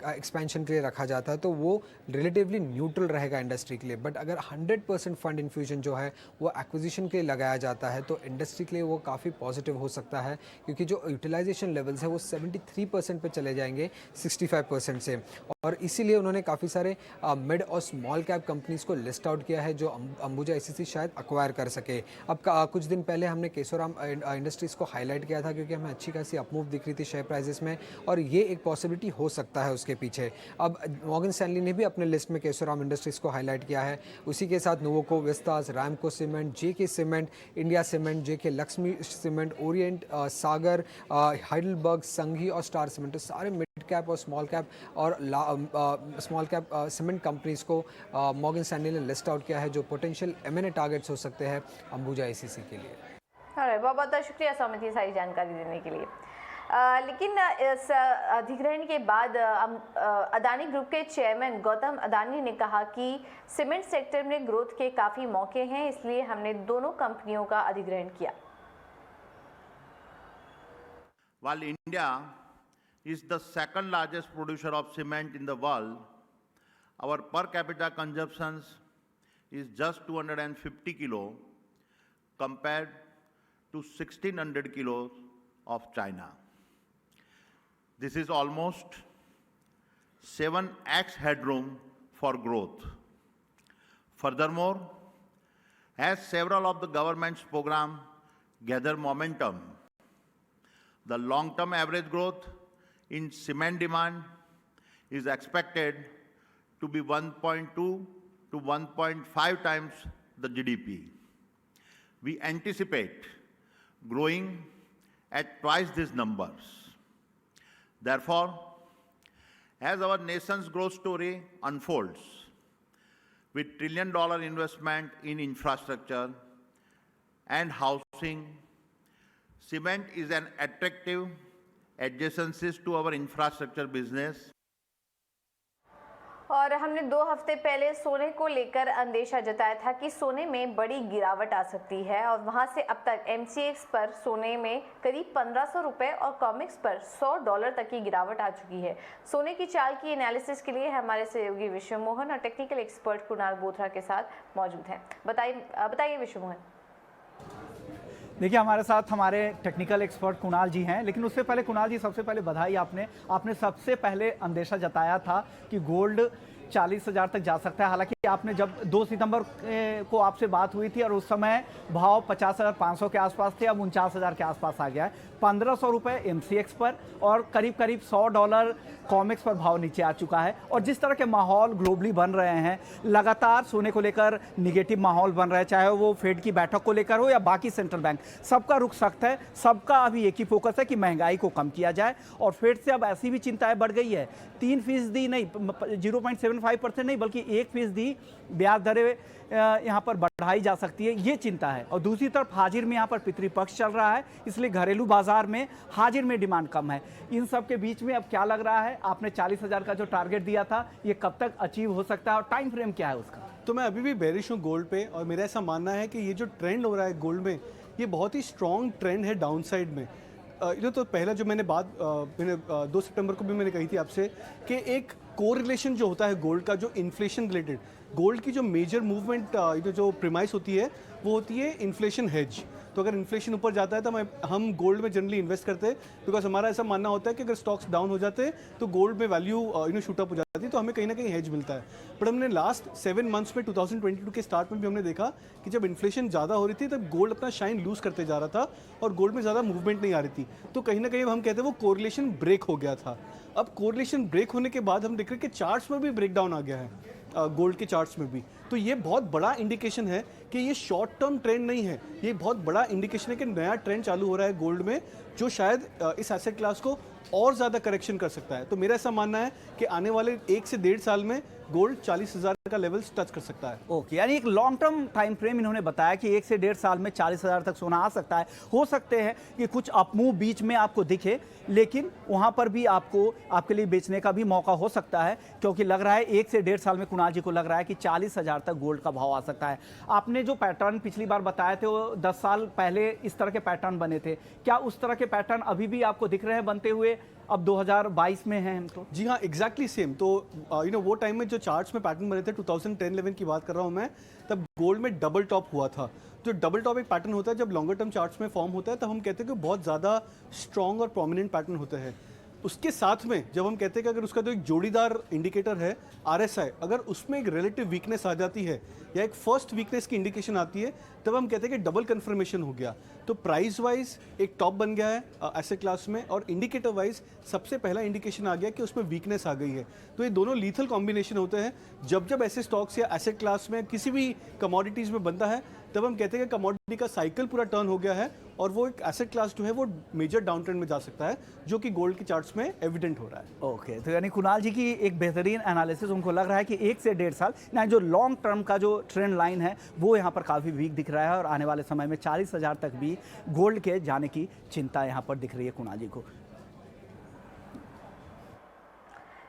एक्सपेंशन के लिए रखा जाता है तो वो रिलेटिवली न्यूट्रल रहेगा इंडस्ट्री के लिए। बट अगर 100% फंड इन्फ्यूजन जो है वो एक्विजिशन के लिए लगाया जाता है तो इंडस्ट्री के लिए वो काफ़ी पॉजिटिव हो सकता है, क्योंकि जो यूटिलाइजेशन लेवल्स है वो 73% पे चले जाएंगे 65% से। और इसीलिए उन्होंने काफ़ी सारे मिड और स्मॉल कैप कंपनीज को लिस्ट आउट किया है जो अंबुजा एसीसी शायद अक्वायर कर सके। अब कुछ दिन पहले हमने केशोराम इंडस्ट्रीज़ को हाईलाइट किया था, क्योंकि हमें अच्छी खासी अपमूव दिख रही थी शेयर प्राइजेस में, और ये एक पॉसिबिलिटी हो सकता है उसके पीछे। अब मॉर्गन स्टैनली ने भी अपने लिस्ट में केशोराम इंडस्ट्रीज़ को हाईलाइट किया है। उसी के साथ नोवोको, विस्तास, रैमको सीमेंट, जेके सीमेंट, इंडिया सीमेंट, जेके लक्ष्मी सीमेंट, ओरिएंट, सागर, हाइडलबर्ग, संघी और स्टार सीमेंट, सारे मिड कैप और स्मॉल कैप सीमेंट कंपनीज को मॉर्गन स्टैनली ने लिस्ट आउट किया है जो पोटेंशियल M&A टारगेट्स हो सकते हैं अंबुजा एसीसी के लिए। बहुत बहुत शुक्रिया सौमित, सारी जानकारी देने के लिए। लेकिन इस अधिग्रहण के बाद अदानी ग्रुप के चेयरमैन गौतम अदानी ने कहा कि सीमेंट सेक्टर में ग्रोथ के काफ़ी मौके हैं, इसलिए हमने दोनों कंपनियों का अधिग्रहण किया। While India is the second largest producer of cement in the world, our per capita consumption is just 250 kilo compared to 1600 kilos of China. This is almost 7x headroom for growth. Furthermore, as several of the government's programs gather momentum, the long-term average growth in cement demand is expected to be 1.2 to 1.5 times the GDP. We anticipate growing at twice these numbers. Therefore, as our nation's growth story unfolds, with trillion-dollar investment in infrastructure and housing, cement is an attractive adjacency to our infrastructure business. और हमने 2 हफ्ते पहले सोने को लेकर अंदेशा जताया था कि सोने में बड़ी गिरावट आ सकती है, और वहां से अब तक MCX पर सोने में करीब 1500 रुपए और कॉमिक्स पर $100 तक की गिरावट आ चुकी है। सोने की चाल की एनालिसिस के लिए हमारे सहयोगी विश्व मोहन और टेक्निकल एक्सपर्ट कुणाल बोथरा के साथ मौजूद हैं। बताइए विश्व मोहन। देखिए, हमारे साथ हमारे टेक्निकल एक्सपर्ट कुणाल जी हैं, लेकिन उससे पहले कुणाल जी, सबसे पहले बधाई। आपने सबसे पहले अंदेशा जताया था कि गोल्ड 40,000 तक जा सकता है, हालांकि आपने जब 2 सितंबर को आपसे बात हुई थी और उस समय भाव 50,500 के आसपास थे, अब 49,000 के आसपास आ गया है। 1,500 रुपए MCX पर और करीब करीब $100 कॉमेक्स पर भाव नीचे आ चुका है। और जिस तरह के माहौल ग्लोबली बन रहे हैं, लगातार सोने को लेकर निगेटिव माहौल बन रहा है, चाहे वो फेड की बैठक को लेकर हो या बाकी सेंट्रल बैंक, सबका रुख सख्त है। सबका अभी एक ही फोकस है कि महंगाई को कम किया जाए। और फेड से अब ऐसी भी चिंताएं बढ़ गई है, 3% नहीं, 0.75% नहीं, बल्कि 1% ब्याज दरें यहाँ पर बढ़ाई जा सकती है, ये चिंता है। और दूसरी तरफ हाजिर में यहाँ पर पितृपक्ष चल रहा है, इसलिए घरेलू बाजार में हाजिर में डिमांड कम है। इन सब के बीच में अब क्या लग रहा है, आपने 40,000 का जो टारगेट दिया था, ये कब तक अचीव हो सकता है और टाइम फ्रेम क्या है उसका? तो मैं अभी भी बेरिश हूँ गोल्ड पे, और मेरा ऐसा मानना है कि ये जो ट्रेंड हो रहा है गोल्ड में, ये बहुत ही स्ट्रॉन्ग ट्रेंड है डाउन साइड में। तो पहला जो मैंने 2 सितंबर को भी मैंने कही थी आपसे कि एक कोरिलेशन जो होता है गोल्ड का, जो इन्फ्लेशन रिलेटेड, गोल्ड की जो मेजर मूवमेंट जो प्रीमाइस होती है वो होती है इन्फ्लेशन हेज। तो अगर इन्फ्लेशन ऊपर जाता है तो हम गोल्ड में जनरली इन्वेस्ट करते हैं, बिकॉज हमारा ऐसा मानना होता है कि अगर स्टॉक्स डाउन हो जाते हैं तो गोल्ड में वैल्यू शूटअप हो जाती है, तो हमें कहीं ना कहीं हेज मिलता है। पर हमने लास्ट 7 मंथ्स में 2022 के स्टार्ट में भी हमने देखा कि जब इन्फ्लेशन ज़्यादा हो रही थी तब गोल्ड अपना शाइन लूज करते जा रहा था और गोल्ड में ज़्यादा मूवमेंट नहीं आ रही थी। तो कहीं ना कहीं हम कहते हैं वो कोरिलेशन ब्रेक हो गया था। अब कोरिलेशन ब्रेक होने के बाद हम देख रहे हैं कि चार्ट्स में भी ब्रेक डाउन आ गया है, गोल्ड के चार्ट्स में भी। तो ये बहुत बड़ा इंडिकेशन है कि ये शॉर्ट टर्म ट्रेंड नहीं है, ये बहुत बड़ा इंडिकेशन है कि नया ट्रेंड चालू हो रहा है गोल्ड में, जो शायद इस एसेट क्लास को और ज़्यादा करेक्शन कर सकता है। तो मेरा ऐसा मानना है कि आने वाले 1 से 1.5 साल में गोल्ड 40,000 का लेवल्स टच कर सकता है। ओके, यानी एक लॉन्ग टर्म टाइम फ्रेम इन्होंने बताया कि 1 से 1.5 साल में 40,000 तक सोना आ सकता है। हो सकते हैं कि कुछ अपमूव बीच में आपको दिखे, लेकिन वहां पर भी आपके लिए बेचने का भी मौका हो सकता है, क्योंकि लग रहा है 1 से 1.5 साल में कुणाल जी को लग रहा है कि 40,000 तक गोल्ड का भाव आ सकता है। आपने जो पैटर्न पिछली बार बताए थे वो 10 साल पहले इस तरह के पैटर्न बने थे, क्या उस तरह के पैटर्न अभी भी आपको दिख रहे हैं बनते हुए? अब 2022 में हैं हम तो। जी हाँ, एग्जैक्टली सेम। तो वो टाइम में जो चार्ट्स में पैटर्न बने थे, 2010-11 की बात कर रहा हूँ मैं, तब गोल्ड में डबल टॉप हुआ था। जो डबल टॉप एक पैटर्न होता है जब लॉन्गर टर्म चार्ट्स में फॉर्म होता है, तब हम कहते हैं कि बहुत ज़्यादा स्ट्रॉन्ग और प्रोमिनेंट पैटर्न होते हैं। उसके साथ में जब हम कहते हैं कि अगर उसका जो एक जोड़ीदार इंडिकेटर है RSI, अगर उसमें एक रिलेटिव वीकनेस आ जाती है या एक फर्स्ट वीकनेस की इंडिकेशन आती है, तब हम कहते हैं कि डबल कन्फर्मेशन हो गया। तो प्राइस वाइज एक टॉप बन गया है एसेट क्लास में, और इंडिकेटर वाइज सबसे पहला इंडिकेशन आ गया कि उसमें वीकनेस आ गई है। तो ये दोनों लीथल कॉम्बिनेशन होते हैं। जब ऐसे स्टॉक्स या एसेट क्लास में किसी भी कमोडिटीज़ में बनता है, तब हम कहते हैं कि कमोडिटी का साइकिल पूरा टर्न हो गया है और वो एक एसेट क्लास जो है वो मेजर डाउन ट्रेंड में जा सकता है, जो कि गोल्ड के चार्ट्स में एविडेंट हो रहा है। ओके, तो यानी कुणाल जी की एक बेहतरीन एनालिसिस, उनको लग रहा है कि 1 से 1.5 साल यानी जो लॉन्ग टर्म का जो ट्रेंड लाइन है वो यहाँ पर काफ़ी वीक दिख रहा है, और आने वाले समय में 40,000 तक भी गोल्ड के जाने की चिंता यहाँ पर दिख रही है कुणाल जी को।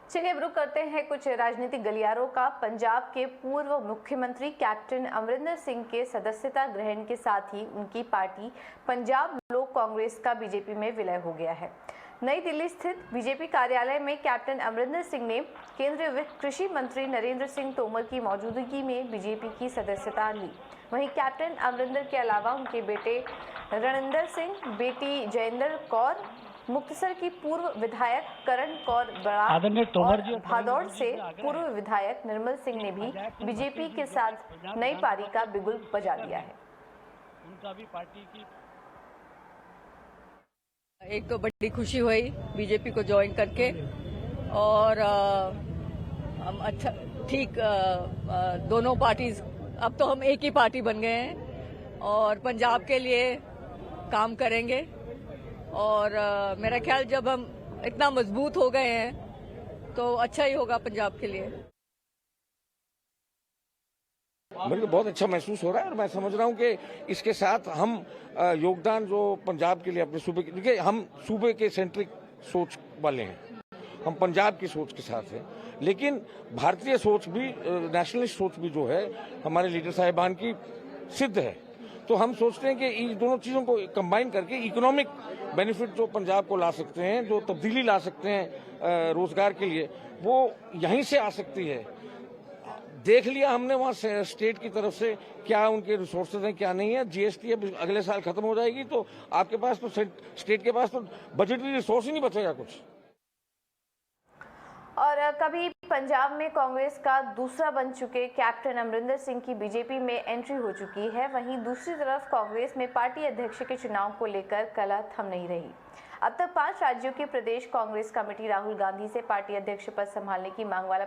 चलिए अब रुक करते हैं कुछ राजनीतिक गलियारों का। पंजाब के पूर्व मुख्यमंत्री कैप्टन अमरिंदर सिंह के सदस्यता ग्रहण के साथ ही उनकी पार्टी पंजाब लोक कांग्रेस का बीजेपी में विलय हो गया है। नई दिल्ली स्थित बीजेपी कार्यालय में कैप्टन अमरिंदर सिंह ने केंद्रीय कृषि मंत्री नरेंद्र सिंह तोमर की मौजूदगी में बीजेपी की सदस्यता ली। वहीं कैप्टन अमरिंदर के अलावा उनके बेटे रणिंदर सिंह, बेटी जयेंद्र कौर, मुक्तसर की पूर्व विधायक करण कौर बराड़ और भादौड़ से पूर्व विधायक निर्मल सिंह ने भी बीजेपी के साथ नई पारी का बिगुल बजा दिया है। उनका भी पार्टी की एक तो बड़ी खुशी हुई बीजेपी को ज्वाइन करके, और हम अच्छा ठीक दोनों पार्टीज, अब तो हम एक ही पार्टी बन गए हैं और पंजाब के लिए काम करेंगे। और मेरा ख्याल जब हम इतना मजबूत हो गए हैं तो अच्छा ही होगा पंजाब के लिए। मेरे को बहुत अच्छा महसूस हो रहा है, और मैं समझ रहा हूँ कि इसके साथ हम योगदान जो पंजाब के लिए अपने सूबे के, देखिए हम सूबे के सेंट्रिक सोच वाले हैं, हम पंजाब की सोच के साथ हैं, लेकिन भारतीय सोच भी, नेशनलिस्ट सोच भी जो है हमारे लीडर साहिबान की सिद्ध है। तो हम सोचते हैं कि इन दोनों चीज़ों को कंबाइन करके इकोनॉमिक बेनिफिट जो पंजाब को ला सकते हैं, जो तब्दीली ला सकते हैं रोजगार के लिए, वो यहीं से आ सकती है। देख लिया हमने वहाँ स्टेट की तरफ से क्या उनके रिसोर्सेज हैं, क्या नहीं है। GST अब अगले साल खत्म हो जाएगी तो आपके पास तो स्टेट के पास तो बजटरी रिसोर्स ही नहीं बचेगा कुछ। और कभी पंजाब में कांग्रेस का दूसरा बन चुके कैप्टन अमरिंदर सिंह की बीजेपी में एंट्री हो चुकी है, वहीं दूसरी तरफ कांग्रेस में पार्टी अध्यक्ष के चुनाव को लेकर कलह थम नहीं रही। अब तक 5 राज्यों की प्रदेश कांग्रेस कमेटी राहुल गांधी से पार्टी अध्यक्ष पद संभालने की मांग वाला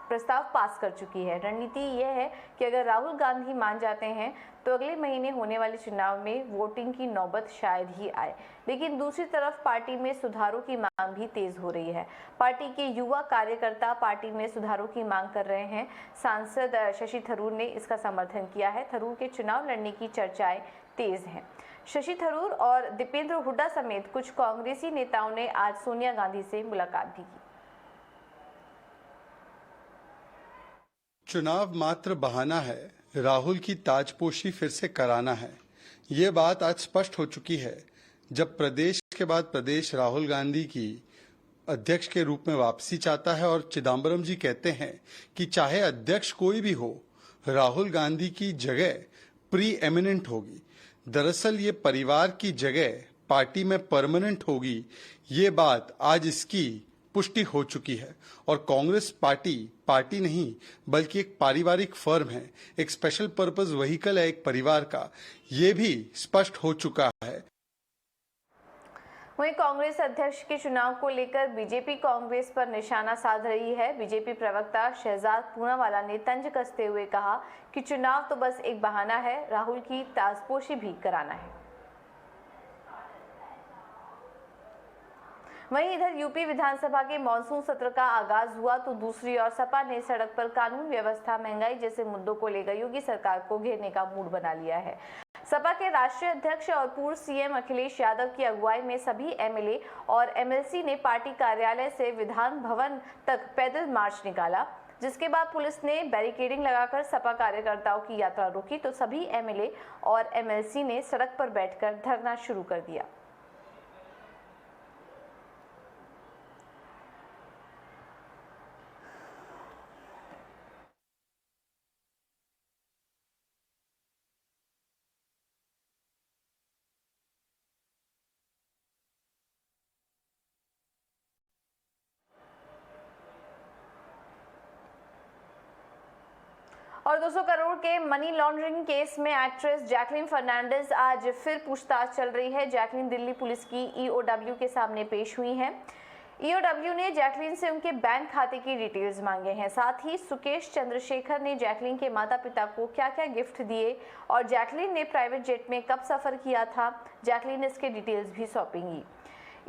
प्रस्ताव पास कर चुकी है। रणनीति यह है कि अगर राहुल गांधी मान जाते हैं तो अगले महीने होने वाले चुनाव में वोटिंग की नौबत शायद ही आए। लेकिन दूसरी तरफ पार्टी में सुधारों की मांग भी तेज हो रही है। पार्टी के युवा कार्यकर्ता पार्टी में सुधारों की मांग कर रहे हैं। सांसद शशि थरूर ने इसका समर्थन किया है। थरूर के चुनाव लड़ने की चर्चाएं तेज हैं। शशि थरूर और दीपेंद्र हुड्डा समेत कुछ कांग्रेसी नेताओं ने आज सोनिया गांधी से मुलाकात भी की। चुनाव मात्र बहाना है, राहुल की ताजपोशी फिर से कराना है। ये बात आज स्पष्ट हो चुकी है जब प्रदेश के बाद प्रदेश राहुल गांधी की अध्यक्ष के रूप में वापसी चाहता है और चिदम्बरम जी कहते हैं कि चाहे अध्यक्ष कोई भी हो, राहुल गांधी की जगह प्री एमिनेंट होगी। दरअसल ये परिवार की जगह पार्टी में परमानेंट होगी। ये बात आज इसकी पुष्टि हो चुकी है और कांग्रेस पार्टी नहीं बल्कि एक पारिवारिक फर्म है, एक स्पेशल पर्पस व्हीकल है एक परिवार का, ये भी स्पष्ट हो चुका है। वहीं कांग्रेस अध्यक्ष के चुनाव को लेकर बीजेपी कांग्रेस पर निशाना साध रही है। बीजेपी प्रवक्ता शहजाद पूनावाला ने तंज कसते हुए कहा कि चुनाव तो बस एक बहाना है, राहुल की ताजपोशी भी कराना है। वहीं इधर यूपी विधानसभा के मॉनसून सत्र का आगाज हुआ तो दूसरी ओर सपा ने सड़क पर कानून व्यवस्था, महंगाई जैसे मुद्दों को लेकर योगी सरकार को घेरने का मूड बना लिया है। सपा के राष्ट्रीय अध्यक्ष और पूर्व सीएम अखिलेश यादव की अगुवाई में सभी एमएलए और एमएलसी ने पार्टी कार्यालय से विधान भवन तक पैदल मार्च निकाला, जिसके बाद पुलिस ने बैरिकेडिंग लगाकर सपा कार्यकर्ताओं की यात्रा रोकी तो सभी एमएलए और एमएलसी ने सड़क पर बैठकर धरना शुरू कर दिया। और 200 करोड़ के मनी लॉन्ड्रिंग केस में एक्ट्रेस जैकलीन फर्नांडिस आज फिर पूछताछ चल रही है। जैकलीन दिल्ली पुलिस की ईओडब्ल्यू के सामने पेश हुई हैं। ईओडब्ल्यू ने जैकलीन से उनके बैंक खाते की डिटेल्स मांगे हैं। साथ ही सुकेश चंद्रशेखर ने जैकलीन के माता पिता को क्या क्या गिफ्ट दिए और जैकलीन ने प्राइवेट जेट में कब सफर किया था, जैकलीन इसके डिटेल्स भी सौंपेंगी।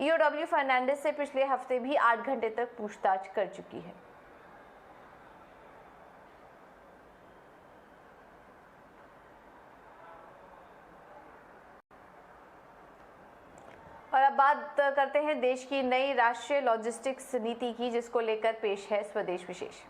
ईओडब्ल्यू फर्नांडिस से पिछले हफ्ते भी 8 घंटे तक पूछताछ कर चुकी है। और अब बात करते हैं देश की नई राष्ट्रीय लॉजिस्टिक्स नीति की, जिसको लेकर पेश है स्वदेश विशेष।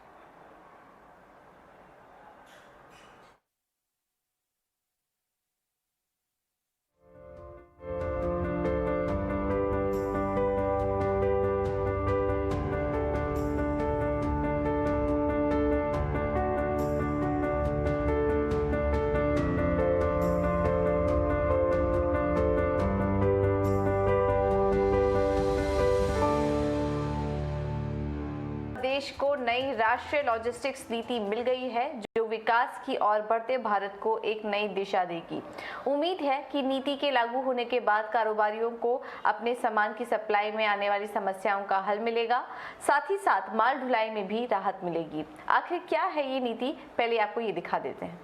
देश को नई राष्ट्रीय लॉजिस्टिक्स नीति मिल गई है, जो विकास की ओर बढ़ते भारत को एक नई दिशा देगी। उम्मीद है कि नीति के लागू होने के बाद कारोबारियों को अपने सामान की सप्लाई में आने वाली समस्याओं का हल मिलेगा, साथ ही साथ माल ढुलाई में भी राहत मिलेगी। आखिर क्या है ये नीति, पहले आपको ये दिखा देते हैं।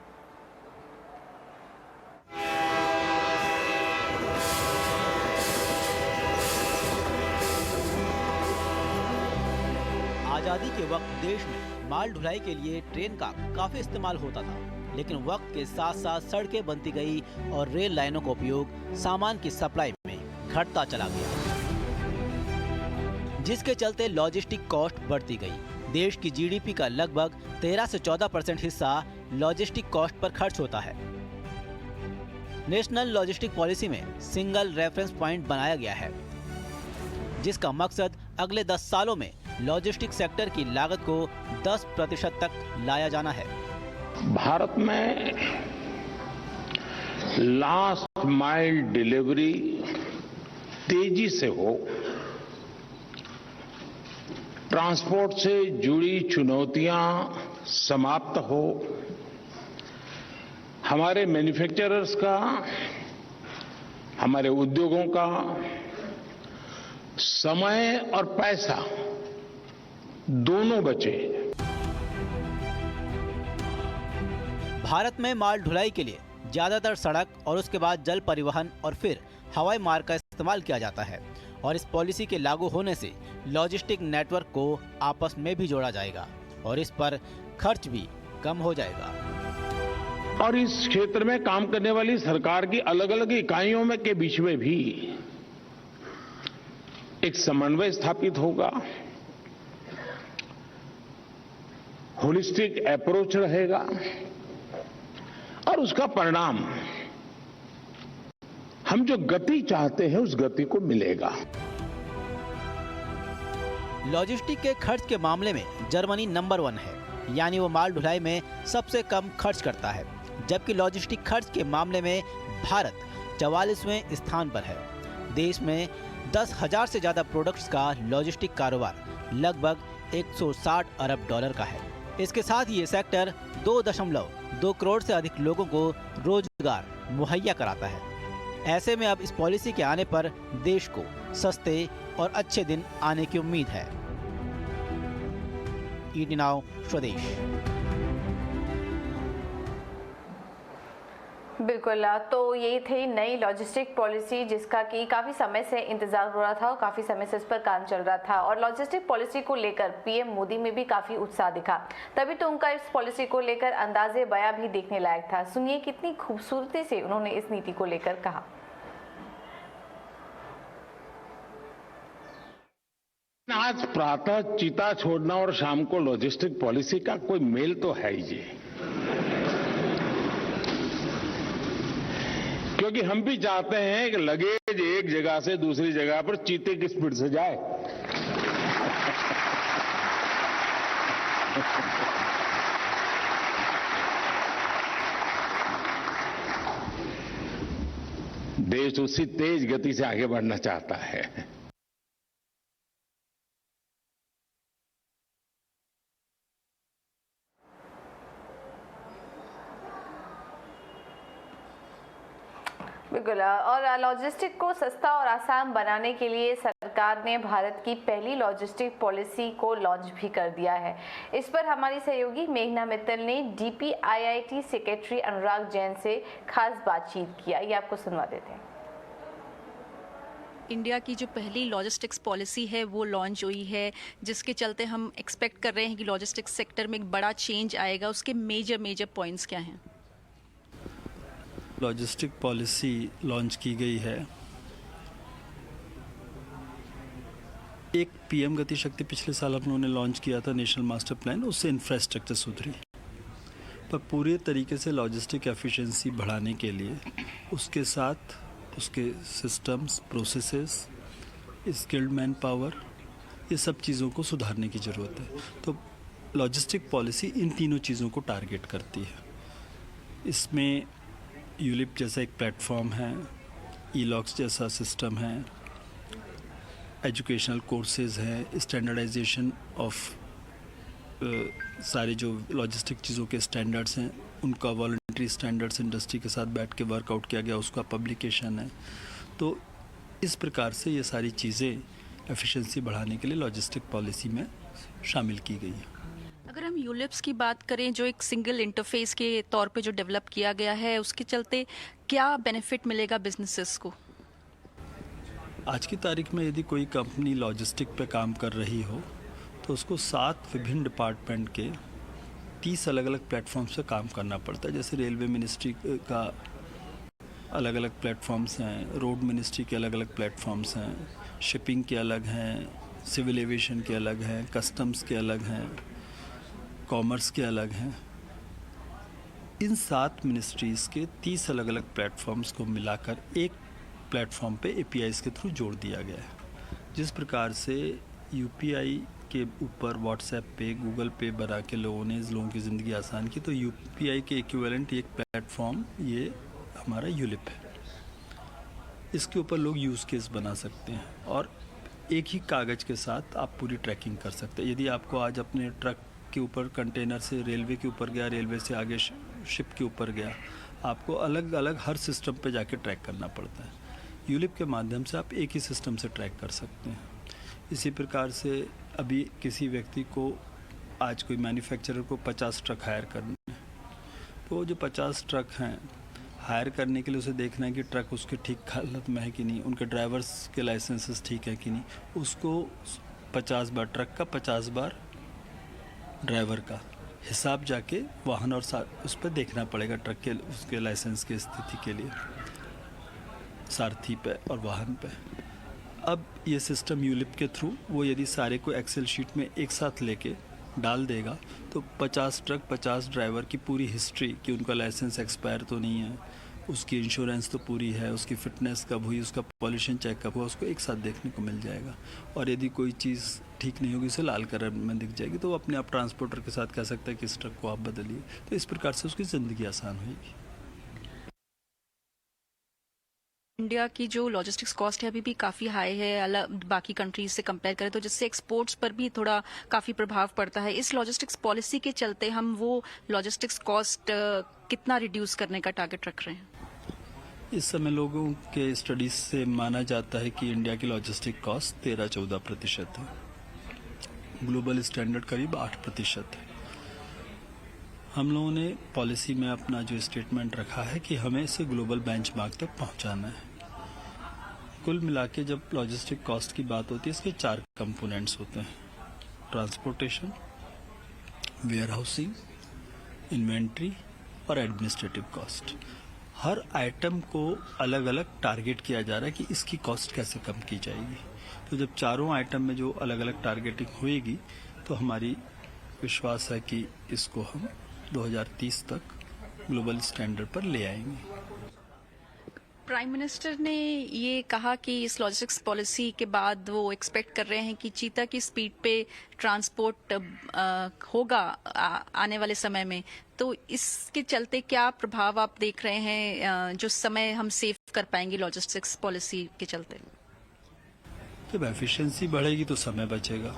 आज़ादी के वक्त देश में माल ढुलाई के लिए ट्रेन का काफी इस्तेमाल होता था, लेकिन वक्त के साथ साथ सड़कें बनती गई और रेल लाइनों का उपयोग सामान की सप्लाई में घटता चला गया, जिसके चलते लॉजिस्टिक कॉस्ट बढ़ती गई। देश की जीडीपी का लगभग 13 से 14% हिस्सा लॉजिस्टिक कॉस्ट पर खर्च होता है। नेशनल लॉजिस्टिक पॉलिसी में सिंगल रेफरेंस पॉइंट बनाया गया है, जिसका मकसद अगले 10 सालों में लॉजिस्टिक सेक्टर की लागत को 10% तक लाया जाना है। भारत में लास्ट माइल डिलीवरी तेजी से हो, ट्रांसपोर्ट से जुड़ी चुनौतियां समाप्त हो, हमारे मैन्युफैक्चरर्स का, हमारे उद्योगों का समय और पैसा दोनों बचे। भारत में माल ढुलाई के लिए ज्यादातर सड़क और उसके बाद जल परिवहन और फिर हवाई मार्ग का इस्तेमाल किया जाता है और इस पॉलिसी के लागू होने से लॉजिस्टिक नेटवर्क को आपस में भी जोड़ा जाएगा और इस पर खर्च भी कम हो जाएगा। और इस क्षेत्र में काम करने वाली सरकार की अलग अलग इकाइयों में के बीच में भी एक समन्वय स्थापित होगा, होलिस्टिक अप्रोच रहेगा और उसका परिणाम हम जो गति चाहते हैं उस गति को मिलेगा। लॉजिस्टिक के खर्च के मामले में जर्मनी नंबर 1 है, यानी वो माल ढुलाई में सबसे कम खर्च करता है, जबकि लॉजिस्टिक खर्च के मामले में भारत 44वें स्थान पर है। देश में 10,000 से ज्यादा प्रोडक्ट्स का लॉजिस्टिक कारोबार लगभग 160 अरब डॉलर का है। इसके साथ ही ये सेक्टर 2.2 करोड़ से अधिक लोगों को रोजगार मुहैया कराता है। ऐसे में अब इस पॉलिसी के आने पर देश को सस्ते और अच्छे दिन आने की उम्मीद है। ईटी नाउ स्वदेश। बिल्कुल, तो ये थी नई लॉजिस्टिक पॉलिसी जिसका कि काफ़ी समय से इंतजार हो रहा था और काफ़ी समय से इस पर काम चल रहा था और लॉजिस्टिक पॉलिसी को लेकर पीएम मोदी में भी काफ़ी उत्साह दिखा, तभी तो उनका इस पॉलिसी को लेकर अंदाजे बयां भी देखने लायक था। सुनिए कितनी खूबसूरती से उन्होंने इस नीति को लेकर कहा। आज प्रातः चीता छोड़ना और शाम को लॉजिस्टिक पॉलिसी का कोई मेल तो है ही जी, क्योंकि हम भी चाहते हैं कि लगेज एक जगह से दूसरी जगह पर चीते की स्पीड से जाए। देश उसी तेज गति से आगे बढ़ना चाहता है। बिल्कुल, और लॉजिस्टिक को सस्ता और आसान बनाने के लिए सरकार ने भारत की पहली लॉजिस्टिक पॉलिसी को लॉन्च भी कर दिया है। इस पर हमारी सहयोगी मेघना मित्तल ने DPIIT सेक्रेटरी अनुराग जैन से खास बातचीत किया, ये आपको सुनवा देते हैं। इंडिया की जो पहली लॉजिस्टिक्स पॉलिसी है वो लॉन्च हुई है, जिसके चलते हम एक्सपेक्ट कर रहे हैं कि लॉजिस्टिक्स सेक्टर में एक बड़ा चेंज आएगा। उसके मेजर पॉइंट्स क्या हैं? लॉजिस्टिक पॉलिसी लॉन्च की गई है। एक पीएम गति शक्ति पिछले साल उन्होंने लॉन्च किया था नेशनल मास्टर प्लान, उससे इंफ्रास्ट्रक्चर सुधरी, पर पूरे तरीके से लॉजिस्टिक एफिशिएंसी बढ़ाने के लिए उसके साथ उसके systems, processes, skilled man power, ये सब चीज़ों को सुधारने की ज़रूरत है। तो लॉजिस्टिक पॉलिसी इन तीनों चीज़ों को टारगेट करती है। इसमें यूलिप जैसा एक प्लेटफॉर्म है, ई-लॉक्स जैसा सिस्टम है, एजुकेशनल कोर्सेज हैं, स्टैंडर्डाइजेशन ऑफ सारे जो लॉजिस्टिक चीज़ों के स्टैंडर्ड्स हैं उनका वॉलंटरी स्टैंडर्ड्स इंडस्ट्री के साथ बैठ के वर्कआउट किया गया, उसका पब्लिकेशन है। तो इस प्रकार से ये सारी चीज़ें एफिशिएंसी बढ़ाने के लिए लॉजिस्टिक पॉलिसी में शामिल की गई हैं। अगर हम यूलिप्स की बात करें, जो एक सिंगल इंटरफेस के तौर पे जो डेवलप किया गया है, उसके चलते क्या बेनिफिट मिलेगा बिजनेसेस को? आज की तारीख में यदि कोई कंपनी लॉजिस्टिक पे काम कर रही हो तो उसको 7 विभिन्न डिपार्टमेंट के 30 अलग अलग प्लेटफॉर्म से काम करना पड़ता है। जैसे रेलवे मिनिस्ट्री का अलग अलग प्लेटफॉर्म्स हैं, रोड मिनिस्ट्री के अलग अलग प्लेटफॉर्म्स हैं, शिपिंग के अलग हैं, सिविल एविएशन के अलग हैं, कस्टम्स के अलग हैं, कॉमर्स के अलग हैं। इन 7 मिनिस्ट्रीज़ के 30 अलग अलग प्लेटफॉर्म्स को मिलाकर एक प्लेटफॉर्म पे APIs के थ्रू जोड़ दिया गया है। जिस प्रकार से UPI के ऊपर व्हाट्सएप पे, गूगल पे बना के लोगों की ज़िंदगी आसान की, तो UPI के इक्विवेलेंट एक प्लेटफॉर्म ये हमारा यूलिप है। इसके ऊपर लोग यूज़ केस बना सकते हैं और एक ही कागज़ के साथ आप पूरी ट्रैकिंग कर सकते हैं। यदि आपको आज अपने ट्रक के ऊपर कंटेनर से रेलवे के ऊपर गया, रेलवे से आगे शिप के ऊपर गया, आपको अलग अलग हर सिस्टम पे जाके ट्रैक करना पड़ता है। यूलिप के माध्यम से आप एक ही सिस्टम से ट्रैक कर सकते हैं। इसी प्रकार से अभी किसी व्यक्ति को, आज कोई मैन्युफैक्चरर को 50 ट्रक हायर करने हैं, तो वो जो 50 ट्रक हैं हायर करने के लिए उसे देखना है कि ट्रक उसके ठीक हालत में है कि नहीं, उनके ड्राइवर्स के लाइसेंसेस ठीक है कि नहीं, उसको 50 बार ट्रक का 50 बार ड्राइवर का हिसाब जाके वाहन और उस पर देखना पड़ेगा, ट्रक के उसके लाइसेंस की स्थिति के लिए, सारथी पे और वाहन पे। अब ये सिस्टम यूलिप के थ्रू वो यदि सारे को एक्सेल शीट में एक साथ लेके डाल देगा तो 50 ट्रक 50 ड्राइवर की पूरी हिस्ट्री, कि उनका लाइसेंस एक्सपायर तो नहीं है, उसकी इंश्योरेंस तो पूरी है, उसकी फिटनेस कब हुई, उसका पॉल्यूशन चेक कब हुआ, उसको एक साथ देखने को मिल जाएगा। और यदि कोई चीज़ ठीक नहीं होगी, उसे लाल कलर में दिख जाएगी, तो वो अपने आप ट्रांसपोर्टर के साथ कह सकता है कि इस ट्रक को आप बदलिए। तो इस प्रकार से उसकी ज़िंदगी आसान होगी। इंडिया की जो लॉजिस्टिक्स कॉस्ट है अभी भी काफ़ी हाई है, अलग बाकी कंट्रीज से कंपेयर करें तो, जिससे एक्सपोर्ट्स पर भी थोड़ा काफ़ी प्रभाव पड़ता है। इस लॉजिस्टिक्स पॉलिसी के चलते हम वो लॉजिस्टिक्स कॉस्ट कितना रिड्यूस करने का टारगेट रख रहे हैं? इस समय लोगों के स्टडीज से माना जाता है कि इंडिया की लॉजिस्टिक कॉस्ट 13-14% है, ग्लोबल स्टैंडर्ड करीब 8% है। हम लोगों ने पॉलिसी में अपना जो स्टेटमेंट रखा है कि हमें इसे ग्लोबल बेंचमार्क तक पहुंचाना है। कुल मिला के जब लॉजिस्टिक कॉस्ट की बात होती है, इसके 4 कंपोनेंट्स होते हैं: ट्रांसपोर्टेशन, वेयरहाउसिंग, इन्वेंट्री और एडमिनिस्ट्रेटिव कॉस्ट। हर आइटम को अलग अलग टारगेट किया जा रहा है कि इसकी कॉस्ट कैसे कम की जाएगी। तो जब चारों आइटम में जो अलग अलग टारगेटिंग होएगी तो हमारी विश्वास है कि इसको हम 2030 तक ग्लोबल स्टैंडर्ड पर ले आएंगे। प्राइम मिनिस्टर ने ये कहा कि इस लॉजिस्टिक्स पॉलिसी के बाद वो एक्सपेक्ट कर रहे हैं कि चीता की स्पीड पे ट्रांसपोर्ट होगा आने वाले समय में। तो इसके चलते क्या प्रभाव आप देख रहे हैं, जो समय हम सेव कर पाएंगे लॉजिस्टिक्स पॉलिसी के चलते? जब एफिशिएंसी बढ़ेगी तो समय बचेगा।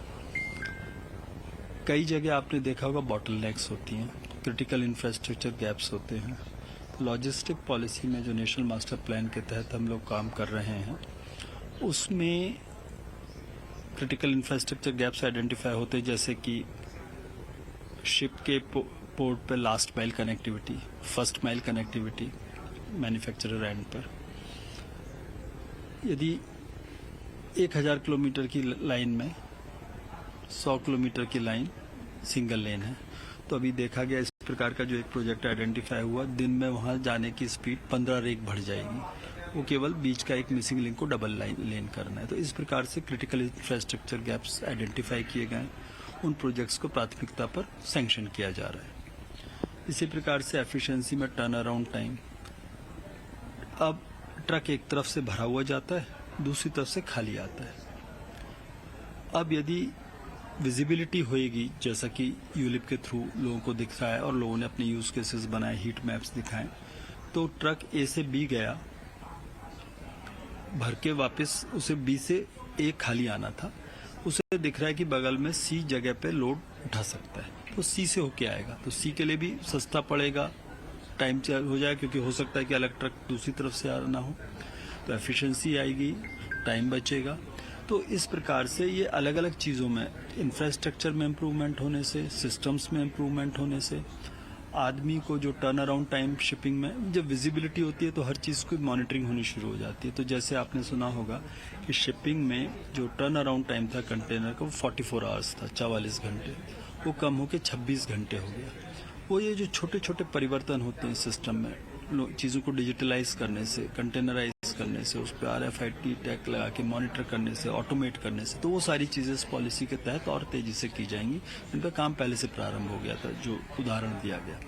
कई जगह आपने देखा होगा बॉटलनेक्स होती हैं, क्रिटिकल इंफ्रास्ट्रक्चर गैप्स होते हैं। लॉजिस्टिक पॉलिसी में जो नेशनल मास्टर प्लान के तहत हम लोग काम कर रहे हैं, उसमें क्रिटिकल इंफ्रास्ट्रक्चर गैप्स आइडेंटिफाई होते हैं, जैसे कि शिप के पोर्ट पे last mile connectivity, first mile connectivity manufacturer and पर। यदि 1000 किलोमीटर की लाइन में 100 किलोमीटर की लाइन सिंगल लेन है, तो अभी देखा गया इस प्रकार का जो एक प्रोजेक्ट आइडेंटिफाई हुआ, दिन में वहां जाने की स्पीड 15 रेक बढ़ जाएगी। वो केवल बीच का एक मिसिंग लिंक को डबल लेन करना है। तो इस प्रकार से क्रिटिकल इंफ्रास्ट्रक्चर गैप्स आइडेंटिफाई किए गए, उन प्रोजेक्ट्स को प्राथमिकता पर सैंक्शन किया जा रहा है। इसी प्रकार से एफिशिएंसी में टर्न अराउंड टाइम, अब ट्रक एक तरफ से भरा हुआ जाता है, दूसरी तरफ से खाली आता है। अब यदि विजिबिलिटी होएगी, जैसा कि यूलिप के थ्रू लोगों को दिख रहा है और लोगों ने अपने यूज केसेस बनाए, हीट मैप्स दिखाएं, तो ट्रक ए से बी गया, भर के वापस उसे बी से ए खाली आना था, उसे दिख रहा है कि बगल में सी जगह पे लोड उठा सकता है, तो सी से होके आएगा। तो सी के लिए भी सस्ता पड़ेगा, टाइम हो जाए, क्योंकि हो सकता है कि अलग ट्रक दूसरी तरफ से आना हो, तो एफिशिएंसी आएगी, टाइम बचेगा। तो इस प्रकार से ये अलग अलग चीज़ों में, इंफ्रास्ट्रक्चर में इम्प्रूवमेंट होने से, सिस्टम्स में इम्प्रूवमेंट होने से, आदमी को जो टर्न अराउंड टाइम शिपिंग में, जब विजिबिलिटी होती है तो हर चीज़ की मॉनिटरिंग होनी शुरू हो जाती है। तो जैसे आपने सुना होगा कि शिपिंग में जो टर्न अराउंड टाइम था कंटेनर का, वो 44 आवर्स था, 44 घंटे, वो कम होकर 26 घंटे हो गया। वो ये जो छोटे छोटे परिवर्तन होते हैं सिस्टम में, चीज़ों को डिजिटलाइज करने से, कंटेनराइज करने से, उस पर RFID टैग लगा के मॉनिटर करने से, ऑटोमेट करने से, तो वो सारी चीज़ें इस पॉलिसी के तहत और तेजी से की जाएंगी, जिनका काम पहले से प्रारंभ हो गया था, जो उदाहरण दिया गया।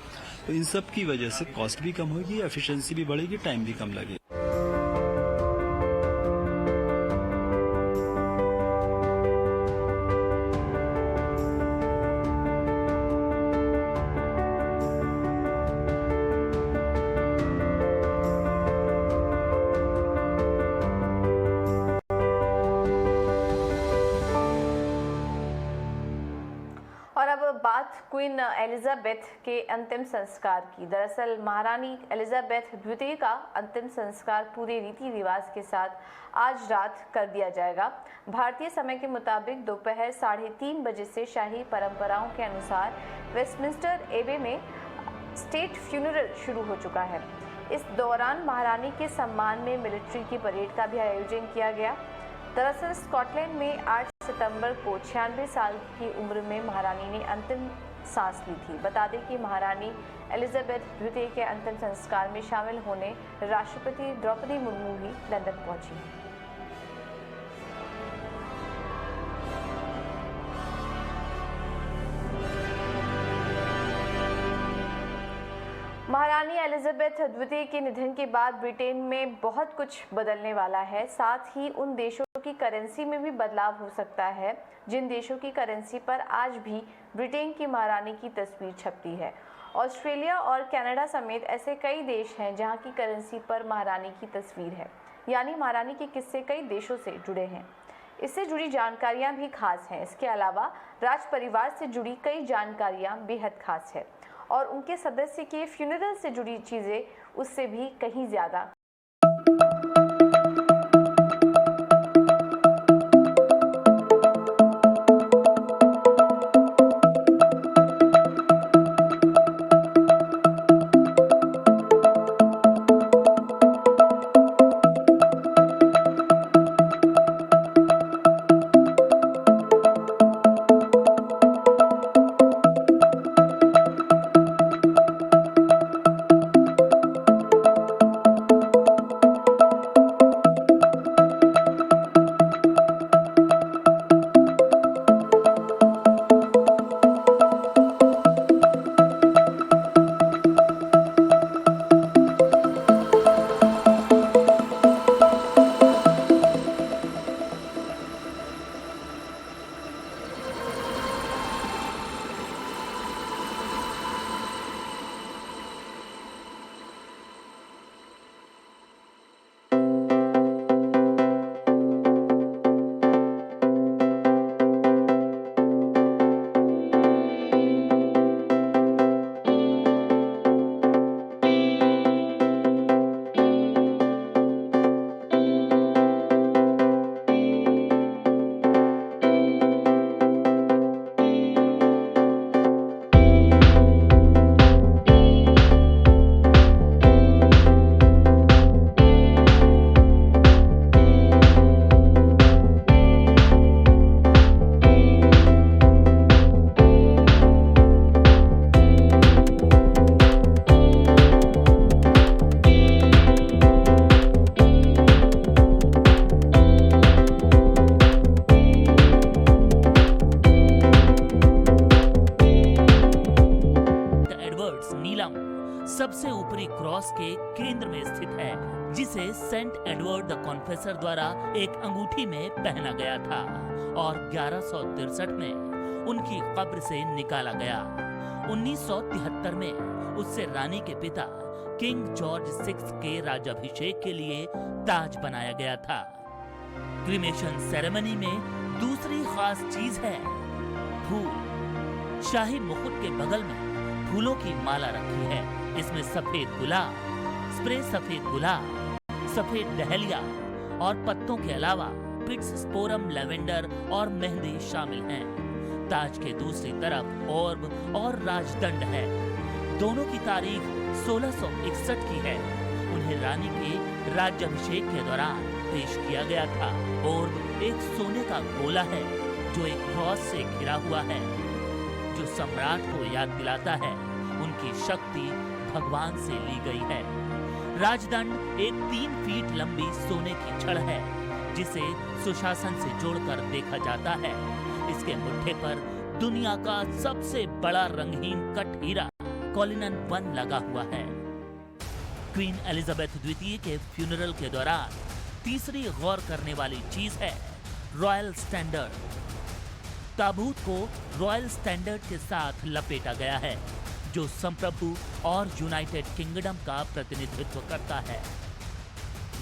तो इन सब की वजह से कॉस्ट भी कम होगी, एफिशिएंसी भी बढ़ेगी, टाइम भी कम लगेगा। क्वीन एलिजाबेथ के अंतिम संस्कार की। दरअसल महारानी एलिजाबेथ द्वितीय का अंतिम संस्कार पूरे रीति रिवाज के साथ आज रात कर दिया जाएगा। भारतीय समय के मुताबिक दोपहर 3:30 बजे से शाही परंपराओं के अनुसार वेस्टमिंस्टर एबे में स्टेट फ्यूनरल शुरू हो चुका है। इस दौरान महारानी के सम्मान में मिलिट्री की परेड का भी आयोजन किया गया। दरअसल स्कॉटलैंड में 8 सितंबर को 96 साल की उम्र में महारानी ने अंतिम सांस ली थी। बता दें कि महारानी एलिजाबेथ द्वितीय के अंतिम संस्कार में शामिल होने राष्ट्रपति द्रौपदी मुर्मू भी लंदन पहुंची हैं। महारानी एलिजाबेथ द्वितीय के निधन के बाद ब्रिटेन में बहुत कुछ बदलने वाला है। साथ ही उन देशों की करेंसी में भी बदलाव हो सकता है जिन देशों की करेंसी पर आज भी ब्रिटेन की महारानी की तस्वीर छपती है। ऑस्ट्रेलिया और कनाडा समेत ऐसे कई देश हैं जहां की करेंसी पर महारानी की तस्वीर है, यानी महारानी के किस्से कई देशों से जुड़े हैं। इससे जुड़ी जानकारियां भी खास हैं। इसके अलावा राज परिवार से जुड़ी कई जानकारियां बेहद खास है और उनके सदस्य के फ्यूनरल से जुड़ी चीजें उससे भी कहीं ज्यादा। सबसे ऊपरी क्रॉस के केंद्र में स्थित है, जिसे सेंट एडवर्ड द कॉन्फेसर द्वारा एक अंगूठी में पहना गया था और 1163 में उनकी कब्र से निकाला गया। 1973 में उससे रानी के पिता किंग जॉर्ज 6 के राज्याभिषेक के लिए ताज बनाया गया था। क्रीमेशन सेरेमनी में दूसरी खास चीज है फूल। शाही मुकुट के बगल में फूलों की माला रखी है। इसमें सफेद गुलाब, स्प्रे सफेद गुलाब, सफेद डहलिया और पत्तों के अलावा पिट्स, स्पोरम, लेवेंडर और मेहंदी शामिल हैं। ताज के दूसरी तरफ ऑर्ब और राजदंड है। दोनों की तारीख 1661 की है। उन्हें रानी के राज्याभिषेक के दौरान पेश किया गया था। ऑर्ब एक सोने का गोला है जो एक क्रॉस से घिरा हुआ है, जो सम्राट को याद दिलाता है उनकी शक्ति भगवान से ली गई है। राजदंड एक 3 फीट लंबी सोने की छड़ है जिसे सुशासन से जोड़कर देखा जाता है। इसके मुट्ठे पर दुनिया का सबसे बड़ा रंगहीन कट हीरा कॉलिनन 1 लगा हुआ है। क्वीन एलिजाबेथ द्वितीय के फ्यूनरल के दौरान तीसरी गौर करने वाली चीज है रॉयल स्टैंडर्ड। ताबूत को रॉयल स्टैंडर्ड के साथ लपेटा गया है, जो संप्रभु और यूनाइटेड किंगडम का प्रतिनिधित्व करता है।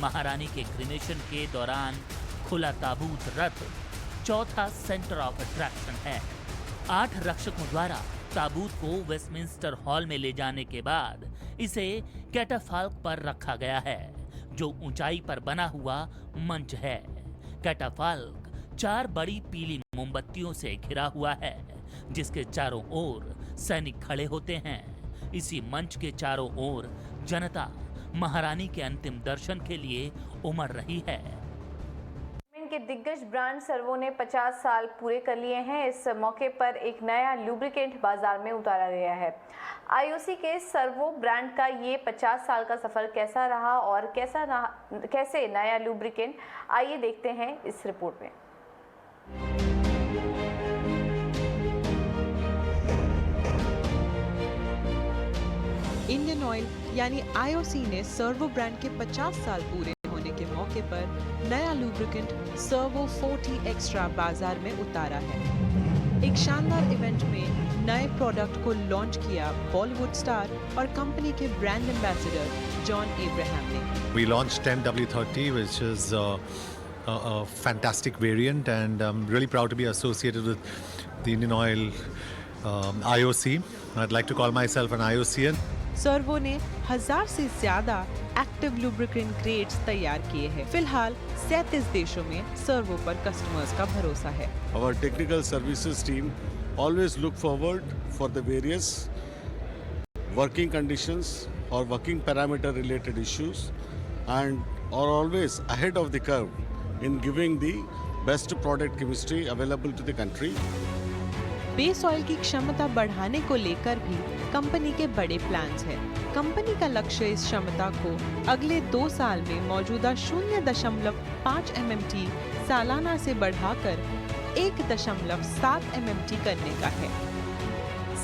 महारानी के क्रीमेशन के दौरान खुला ताबूत रथ चौथा सेंटर ऑफ अट्रैक्शन है। 8 रक्षकों द्वारा ताबूत को वेस्टमिंस्टर हॉल में ले जाने के बाद इसे कैटाफाल्क पर रखा गया है, जो ऊंचाई पर बना हुआ मंच है। कैटाफाल्क 4 बड़ी पीली मोमबत्तियों से घिरा हुआ है, जिसके चारों ओर सैनिक खड़े होते हैं। इसी मंच के चारों ओर जनता महारानी के अंतिम दर्शन के लिए उमड़ रही है। के दिग्गज ब्रांड सर्वो ने 50 साल पूरे कर लिए हैं। इस मौके पर एक नया लुब्रिकेंट बाजार में उतारा गया है। आईओसी के सर्वो ब्रांड का ये 50 साल का सफर कैसा रहा और कैसे नया लुब्रिकेंट, आइए देखते हैं इस रिपोर्ट में। इंडियन ऑयल यानी आईओसी ने सर्वो ब्रांड के 50 साल पूरे होने के मौके पर नया लुब्रिकेंट सर्वो 40 एक्स्ट्रा बाजार में उतारा है। एक शानदार इवेंट में नए प्रोडक्ट को लॉन्च किया बॉलीवुड स्टार और कंपनी के ब्रांड एम्बेसडर जॉन एब्राहम ने। We launched 10W30, which is a fantastic variant, and I'm really proud to be associated with the Indian Oil IOC. I'd like to call myself an IOCian. Servo ने 1000 से ज्यादा एक्टिव लुब्रिकेंट ग्रेड्स तैयार किए हैं। फिलहाल 37 देशों में सर्वो पर कस्टमर्स का भरोसा है। Our technical services team always look forward for the various working conditions or working parameter related issues and are always ahead of the curve in giving the best product chemistry available to the country. Base oil की क्षमता बढ़ाने को लेकर भी कंपनी के बड़े प्लान्स हैं। कंपनी का लक्ष्य इस क्षमता को अगले 2 साल में मौजूदा 0.5 MMT सालाना से बढ़ाकर 1.7 MMT करने का है।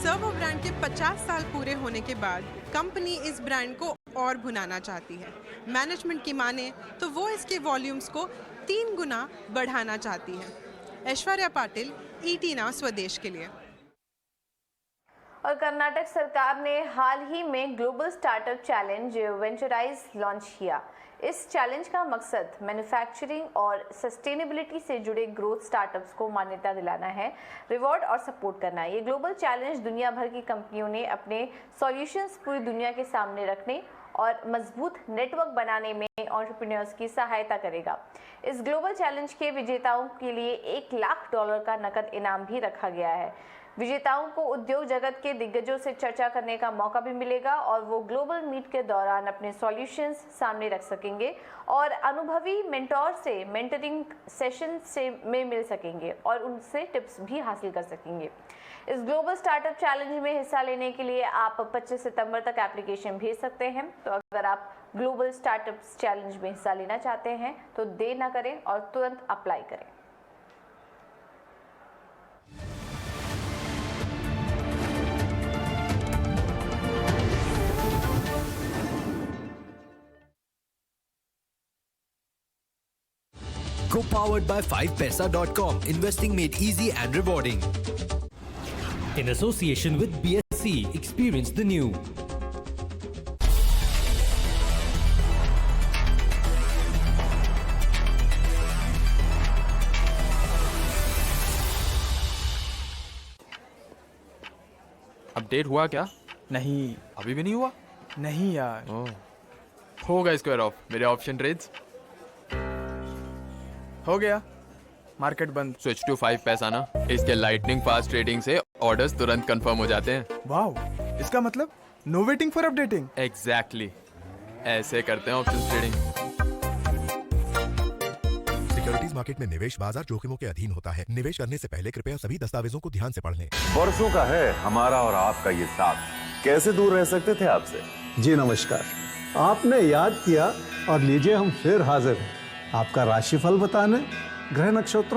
सर्वो ब्रांड के 50 साल पूरे होने के बाद कंपनी इस ब्रांड को और भुनाना चाहती है। मैनेजमेंट की माने तो वो इसके वॉल्यूम्स को 3 गुना बढ़ाना चाहती है। ऐश्वर्या पाटिल, ET नाउ स्वदेश के लिए। और कर्नाटक सरकार ने हाल ही में ग्लोबल स्टार्टअप चैलेंज वेंचराइज लॉन्च किया। इस चैलेंज का मकसद मैन्युफैक्चरिंग और सस्टेनेबिलिटी से जुड़े ग्रोथ स्टार्टअप्स को मान्यता दिलाना है, रिवॉर्ड और सपोर्ट करना है। ये ग्लोबल चैलेंज दुनिया भर की कंपनियों ने अपने सॉल्यूशंस पूरी दुनिया के सामने रखने और मजबूत नेटवर्क बनाने में एंटरप्रेन्योर्स की सहायता करेगा। इस ग्लोबल चैलेंज के विजेताओं के लिए $1 लाख का नकद इनाम भी रखा गया है। विजेताओं को उद्योग जगत के दिग्गजों से चर्चा करने का मौका भी मिलेगा और वो ग्लोबल मीट के दौरान अपने सॉल्यूशंस सामने रख सकेंगे और अनुभवी मेंटोर से मेंटरिंग सेशन में मिल सकेंगे और उनसे टिप्स भी हासिल कर सकेंगे। इस ग्लोबल स्टार्टअप चैलेंज में हिस्सा लेने के लिए आप 25 सितंबर तक एप्लीकेशन भेज सकते हैं। तो अगर आप ग्लोबल स्टार्टअप चैलेंज में हिस्सा लेना चाहते हैं तो देर ना करें और तुरंत अप्लाई करें। Co-powered by 5paisa.com. Investing made easy and rewarding. In association with BSC, experience the new. Update हुआ क्या? नहीं, अभी भी नहीं हुआ? नहीं यार। होगा स्क्वायर ऑफ मेरे ऑप्शन ट्रेड्स। हो गया, मार्केट बंद। स्विच टू 5 पैसा ना, इसके लाइटनिंग फास्ट ट्रेडिंग से ऑर्डर्स तुरंत कंफर्म हो जाते हैं। वाओ, इसका मतलब no waiting for updating. Exactly, ऐसे करते हैं ऑप्शन ट्रेडिंग। सिक्योरिटीज मार्केट में निवेश बाजार जोखिमों के अधीन होता है। निवेश करने से पहले कृपया सभी दस्तावेजों को ध्यान से पढ़ लें। वर्षों का है हमारा और आपका ये साथ, कैसे दूर रह सकते थे आपसे। जी नमस्कार, आपने याद किया और लीजिए हम फिर हाजिर हैं आपका राशिफल बताने, ग्रह नक्षत्रों